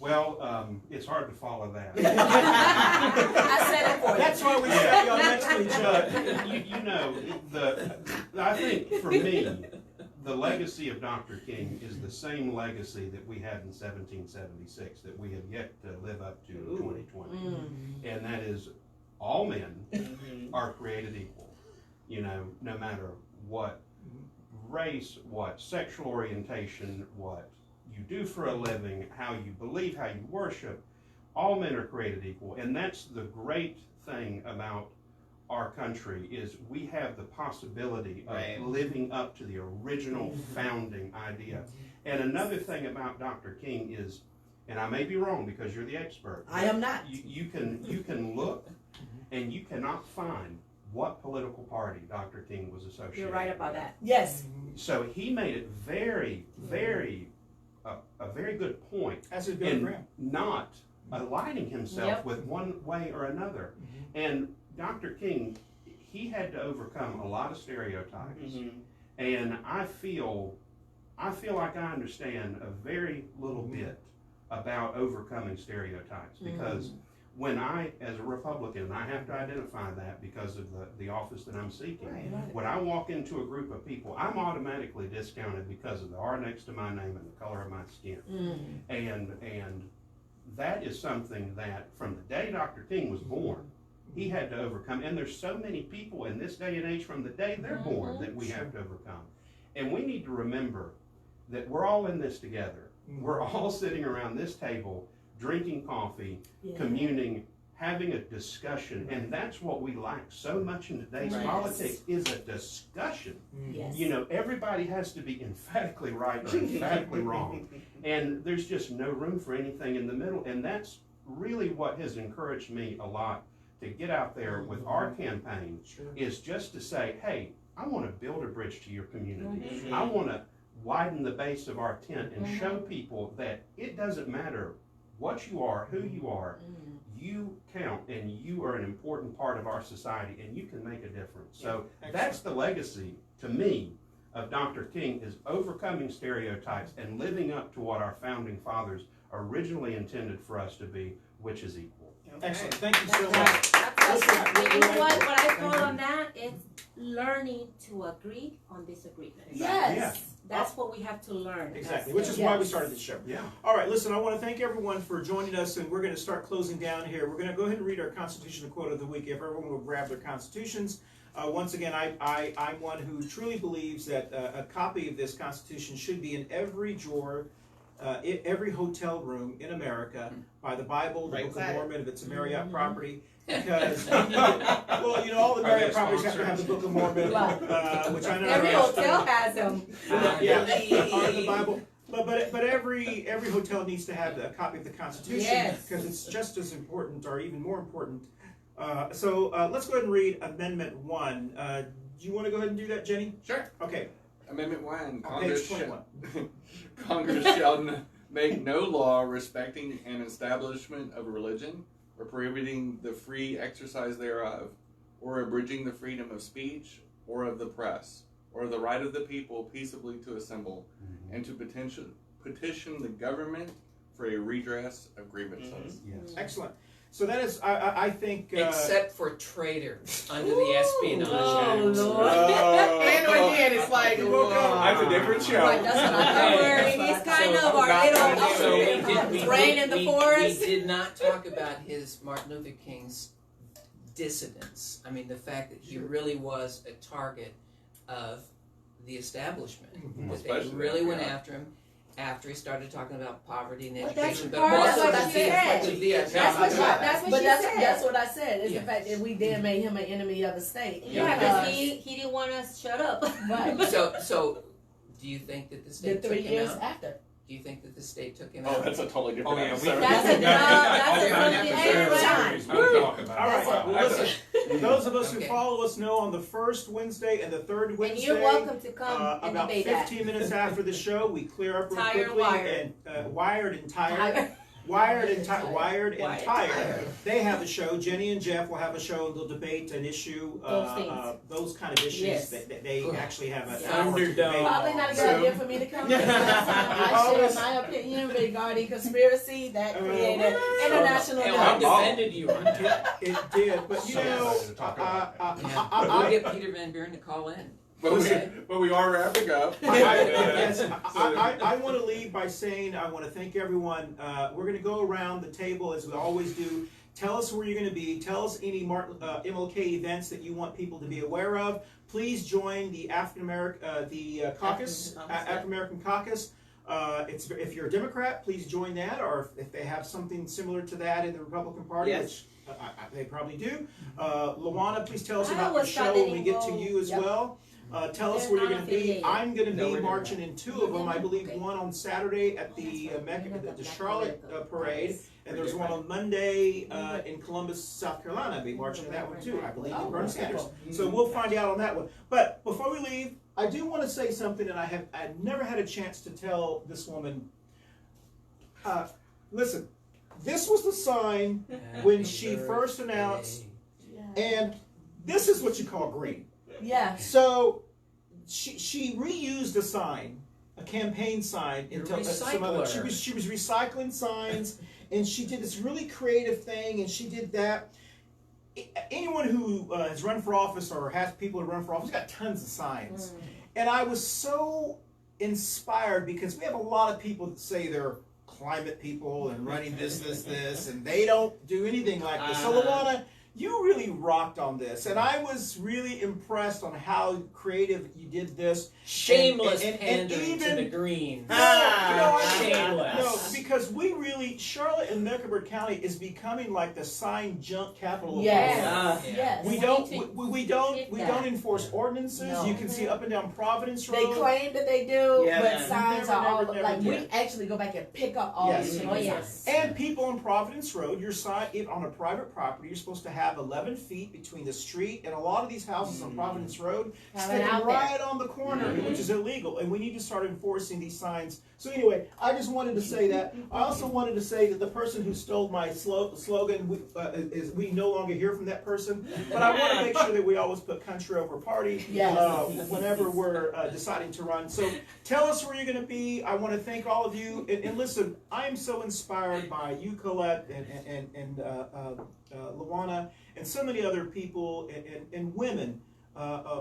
Speaker 9: Well, it's hard to follow that.
Speaker 3: I said it for you.
Speaker 5: That's why we say y'all mentally judge.
Speaker 9: You know, I think for me, the legacy of Dr. King is the same legacy that we had in 1776 that we have yet to live up to in 2020. And that is all men are created equal, you know, no matter what race, what sexual orientation, what you do for a living, how you believe, how you worship. All men are created equal. And that's the great thing about our country is we have the possibility of
Speaker 7: Right.
Speaker 9: living up to the original founding idea. And another thing about Dr. King is, and I may be wrong because you're the expert.
Speaker 3: I am not.
Speaker 9: You can look and you cannot find what political party Dr. King was associated with.
Speaker 1: You're right about that.
Speaker 3: Yes.
Speaker 9: So he made it very, very, a very good point
Speaker 5: That's his Billy
Speaker 9: in
Speaker 5: Graham.
Speaker 9: not aligning himself
Speaker 1: Yep.
Speaker 9: with one way or another. And Dr. King, he had to overcome a lot of stereotypes. And I feel like I understand a very little bit about overcoming stereotypes because when I, as a Republican, I have to identify that because of the office that I'm seeking.
Speaker 3: Right.
Speaker 9: When I walk into a group of people, I'm automatically discounted because of the R next to my name and the color of my skin. And that is something that from the day Dr. King was born, he had to overcome. And there's so many people in this day and age from the day they're born that we have to overcome. And we need to remember that we're all in this together. We're all sitting around this table, drinking coffee, communing, having a discussion. And that's what we lack so much in today's
Speaker 3: Yes.
Speaker 9: politics is a discussion.
Speaker 3: Yes.
Speaker 9: You know, everybody has to be emphatically right or emphatically wrong. And there's just no room for anything in the middle. And that's really what has encouraged me a lot to get out there with our campaign is just to say, hey, I want to build a bridge to your community. I want to widen the base of our tent and show people that it doesn't matter what you are, who you are, you count and you are an important part of our society and you can make a difference. So that's the legacy to me of Dr. King is overcoming stereotypes and living up to what our founding fathers originally intended for us to be, which is equal.
Speaker 5: Excellent. Thank you so
Speaker 1: That's
Speaker 5: much.
Speaker 1: right.
Speaker 5: Listen,
Speaker 1: You know what I thought on that is learning to agree on disagreement.
Speaker 3: Yes.
Speaker 1: That's what we have to learn.
Speaker 5: Exactly, which is why we started the show.
Speaker 9: Yeah.
Speaker 5: All right, listen, I want to thank everyone for joining us, and we're going to start closing down here. We're going to go ahead and read our Constitution quote of the week. If everyone will grab their Constitutions. Once again, I'm one who truly believes that a copy of this Constitution should be in every drawer, every hotel room in America by the Bible, the Book of Mormon, if it's a Marriott property. Because, well, you know, all the Marriott properties have to have the Book of Mormon, which I know
Speaker 1: Every hotel has them.
Speaker 5: on the Bible. But every hotel needs to have a copy of the Constitution because it's just as important or even more important. So let's go ahead and read Amendment 1. Do you want to go ahead and do that, Jenny?
Speaker 2: Sure.
Speaker 5: Okay.
Speaker 2: Amendment 1.
Speaker 5: On page 21.
Speaker 2: Congress shall make no law respecting an establishment of religion, or prohibiting the free exercise thereof, or abridging the freedom of speech, or of the press, or the right of the people peaceably to assemble, and to petition the government for a redress of grievances.
Speaker 9: Yes.
Speaker 5: Excellent. So that is, I think...
Speaker 8: Except for traitors under the Espionage Act.
Speaker 1: Oh, Lord.
Speaker 7: And again, it's like,
Speaker 2: That's a different show.
Speaker 1: Right, that's what I'm worried. He's kind of our little brain in the forest.
Speaker 8: We did not talk about his Martin Luther King's dissidence. I mean, the fact that he really was a target of the establishment. That they
Speaker 2: Especially
Speaker 8: really went
Speaker 2: yeah.
Speaker 8: after him after he started talking about poverty and
Speaker 1: But that's
Speaker 8: education.
Speaker 1: part of
Speaker 8: also
Speaker 1: what
Speaker 8: the
Speaker 1: she said.
Speaker 8: Vietnam.
Speaker 1: That's what
Speaker 3: But
Speaker 1: she
Speaker 3: that's
Speaker 1: said.
Speaker 3: what I said. Is
Speaker 8: Yeah.
Speaker 3: the fact that we then made him an enemy of the state.
Speaker 1: Yeah, because he didn't want us to shut up.
Speaker 3: Right.
Speaker 8: So do you think that the
Speaker 3: The
Speaker 8: state
Speaker 3: 3
Speaker 8: took him
Speaker 3: years
Speaker 8: out?
Speaker 3: after.
Speaker 8: Do you think that the state took him
Speaker 2: Oh,
Speaker 8: out?
Speaker 2: that's a totally different episode.
Speaker 1: That's a
Speaker 5: All right.
Speaker 1: That's
Speaker 5: Well, listen, those of us who follow us know on the first Wednesday and the third Wednesday.
Speaker 1: And you're welcome to come and
Speaker 5: about
Speaker 1: debate
Speaker 5: 15 minutes after the show, we clear up real
Speaker 1: Tired,
Speaker 5: quickly
Speaker 1: wired.
Speaker 5: and wired and tired. Wired and tired. They have a show. Jenny and Jeff will have a show. They'll debate an issue. Those kind of issues
Speaker 1: Yes.
Speaker 5: that they actually have an
Speaker 4: Yeah.
Speaker 5: hour to debate on.
Speaker 3: Probably not a good
Speaker 5: So-
Speaker 3: idea for me to come. Because last time I shared my opinion regarding conspiracy that created international
Speaker 4: Hell, I
Speaker 3: law.
Speaker 4: defended you on that.
Speaker 5: It did, but you know,
Speaker 8: We'll get Peter Van Buren to call in.
Speaker 2: But we are wrapping up.
Speaker 5: I want to leave by saying I want to thank everyone. We're going to go around the table as we always do. Tell us where you're going to be. Tell us any MLK events that you want people to be aware of. Please join the African American caucus, African American caucus. If you're a Democrat, please join that, or if they have something similar to that in the Republican Party, which they probably do. LaWana, please tell us about the show when we get to you as well. Tell us where you're going to be. I'm going to be marching in two of them. I believe one on Saturday at the Charlotte parade, and there's one on Monday in Columbus, South Carolina. I'll be marching in that one too. I believe in Bernie Sanders. So we'll find out on that one. But before we leave, I do want to say something, and I've never had a chance to tell this woman. Listen, this was the sign when she first announced, and this is what you call green.
Speaker 3: Yeah.
Speaker 5: So she reused a sign, a campaign sign, into some other. She was recycling signs, and she did this really creative thing, and she did that. Anyone who has run for office or has people to run for office got tons of signs, and I was so inspired because we have a lot of people that say they're climate people and running this, and they don't do anything like this. So LaWana, you really rocked on this, and I was really impressed on how creative you did this.
Speaker 4: Shameless
Speaker 5: and
Speaker 4: pandering
Speaker 5: even,
Speaker 4: to the Greens.
Speaker 5: Shameless. No,
Speaker 4: Shameless.
Speaker 5: because we really, Charlotte and Mecklenburg County is becoming like the sign junk capital of
Speaker 3: Yes.
Speaker 5: the
Speaker 3: Yes.
Speaker 5: We don't enforce ordinances.
Speaker 3: No.
Speaker 5: You can see up and down Providence Road.
Speaker 3: They claim that they do,
Speaker 7: Yeah,
Speaker 3: but
Speaker 7: man.
Speaker 3: signs
Speaker 5: Never,
Speaker 3: are all
Speaker 5: never,
Speaker 3: like
Speaker 5: never
Speaker 3: we
Speaker 5: did.
Speaker 3: actually go back and pick up all
Speaker 5: Yes.
Speaker 3: these
Speaker 1: Oh, yes.
Speaker 5: And people on Providence Road, your sign on a private property, you're supposed to have 11 feet between the street, and a lot of these houses on Providence Road
Speaker 3: Have it
Speaker 5: stand
Speaker 3: out there.
Speaker 5: right on the corner, which is illegal, and we need to start enforcing these signs. So anyway, I just wanted to say that. I also wanted to say that the person who stole my slogan is we no longer hear from that person, but I want to make sure that we always put country over party whenever we're deciding to run. So tell us where you're going to be. I want to thank all of you, and listen, I am so inspired by you, Colette, and LaWana, and so many other people and women,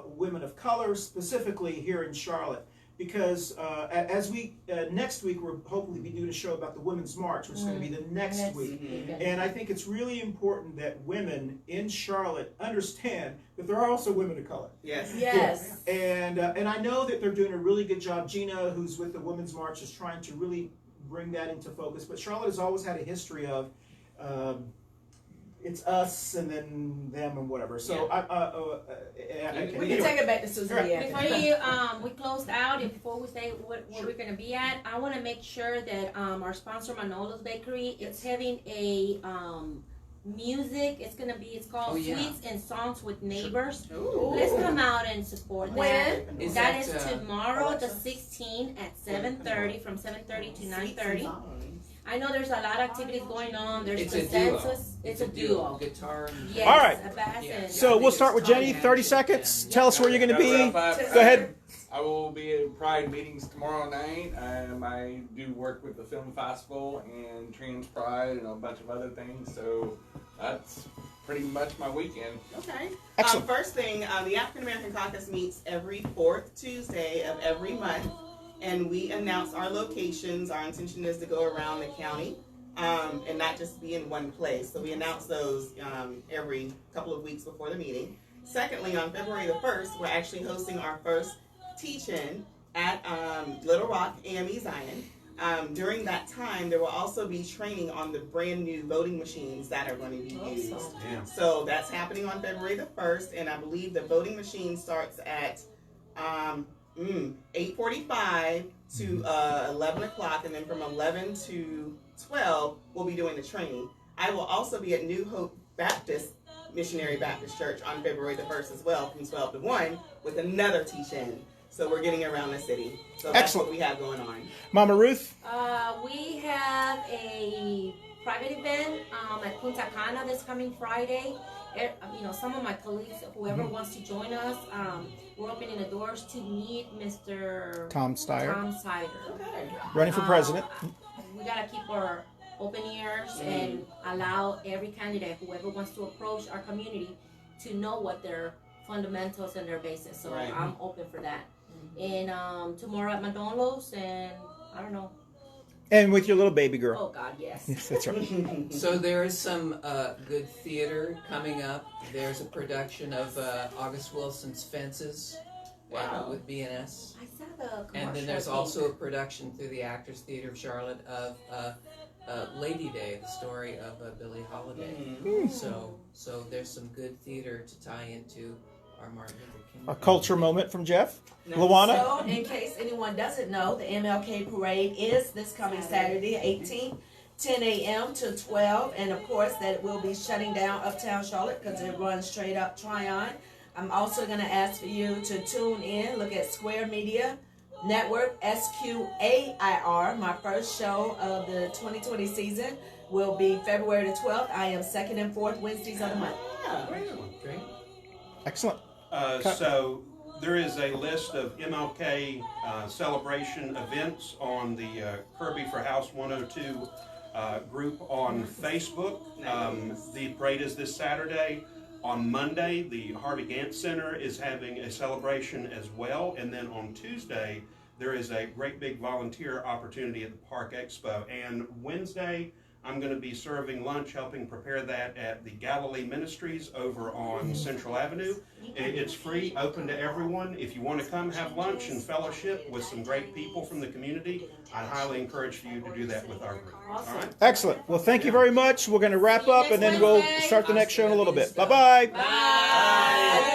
Speaker 5: women of color, specifically here in Charlotte. Because as we next week we'll hopefully be doing a show about the Women's March, which is going to be the next week. And I think it's really important that women in Charlotte understand that there are also women of color.
Speaker 7: Yes.
Speaker 3: Yes.
Speaker 5: And I know that they're doing a really good job. Gina, who's with the Women's March, is trying to really bring that into focus. But Charlotte has always had a history of it's us and then them and whatever. So
Speaker 3: We can take it back to Susan.
Speaker 1: Before we close out, and before we say where we're going to be at, I want to make sure that our sponsor Manolo's Bakery is having a music. It's called Sweets and Songs with Neighbors.
Speaker 7: Ooh.
Speaker 1: Let's come out and support that.
Speaker 3: When?
Speaker 1: That is tomorrow, the 16th at 7:30, from 7:30 to 9:30. I know there's a lot of activities going on. There's
Speaker 8: It's a
Speaker 1: consensus.
Speaker 8: duo.
Speaker 1: It's a duo.
Speaker 8: Guitar and
Speaker 1: Yes,
Speaker 5: All right.
Speaker 1: a bass and
Speaker 5: So we'll start with Jenny. 30 seconds. Tell us where you're going to be. Go ahead.
Speaker 2: I will be at Pride meetings tomorrow night. I do work with the film festival and Trans Pride and a bunch of other things. So that's pretty much my weekend.
Speaker 7: Okay.
Speaker 5: Excellent.
Speaker 7: First thing, the African American Caucus meets every fourth Tuesday of every month, and we announce our locations. Our intention is to go around the county and not just be in one place. So we announce those every couple of weeks before the meeting. Secondly, on February the 1st, we're actually hosting our first teach-in at Little Rock AME Zion. During that time, there will also be training on the brand new voting machines that are going to be used.
Speaker 9: Yeah.
Speaker 7: So that's happening on February the 1st, and I believe the voting machine starts at 8:45 to 11 o'clock, and then from 11 to 12, we'll be doing the training. I will also be at New Hope Baptist Missionary Baptist Church on February the 1st as well, from 12 to 1, with another teach-in. So we're getting around the city. So that's
Speaker 5: Excellent.
Speaker 7: what we have going on.
Speaker 5: Mama Ruth?
Speaker 1: We have a private event at Punta Cana this coming Friday. Some of my colleagues, whoever wants to join us, we're opening the doors to meet Mr.
Speaker 5: Tom Steyer.
Speaker 7: Okay.
Speaker 5: Running for president.
Speaker 1: We gotta keep our open ears and allow every candidate, whoever wants to approach our community, to know what their fundamentals and their basis. So
Speaker 7: Right.
Speaker 1: I'm open for that. And tomorrow at Manolo's, and I don't know.
Speaker 5: And with your little baby girl.
Speaker 1: Oh God, yes.
Speaker 5: Yes, that's right.
Speaker 8: So there is some good theater coming up. There's a production of August Wilson's Fences with BNS.
Speaker 1: I saw the commercial.
Speaker 8: And then there's also a production through the Actors Theater of Charlotte of Lady Day, the story of Billie Holiday. So there's some good theater to tie into our Martin Luther King.
Speaker 5: A culture moment from Jeff. LaWana?
Speaker 3: So, in case anyone doesn't know, the MLK Parade is this coming Saturday, 18th, 10 a.m. to 12. And, of course, that will be shutting down Uptown Charlotte because it runs straight up Tryon. I'm also going to ask for you to tune in, look at Square Media Network, SQAIR. My first show of the 2020 season will be February the 12th. I am second and fourth Wednesdays of the month.
Speaker 8: Great.
Speaker 5: Excellent.
Speaker 9: So there is a list of MLK celebration events on the Kirby for House 102 group on Facebook. The parade is this Saturday. On Monday, the Harvey Gantt Center is having a celebration as well. And then on Tuesday, there is a great big volunteer opportunity at the Park Expo. And Wednesday, I'm going to be serving lunch, helping prepare that at the Galilee Ministries over on Central Avenue. It's free, open to everyone. If you want to come have lunch and fellowship with some great people from the community, I highly encourage for you to do that with our group. All right?
Speaker 5: Excellent. Well, thank you very much. We're going to wrap up and then we'll start the next show in a little bit. Bye-bye.
Speaker 1: Bye.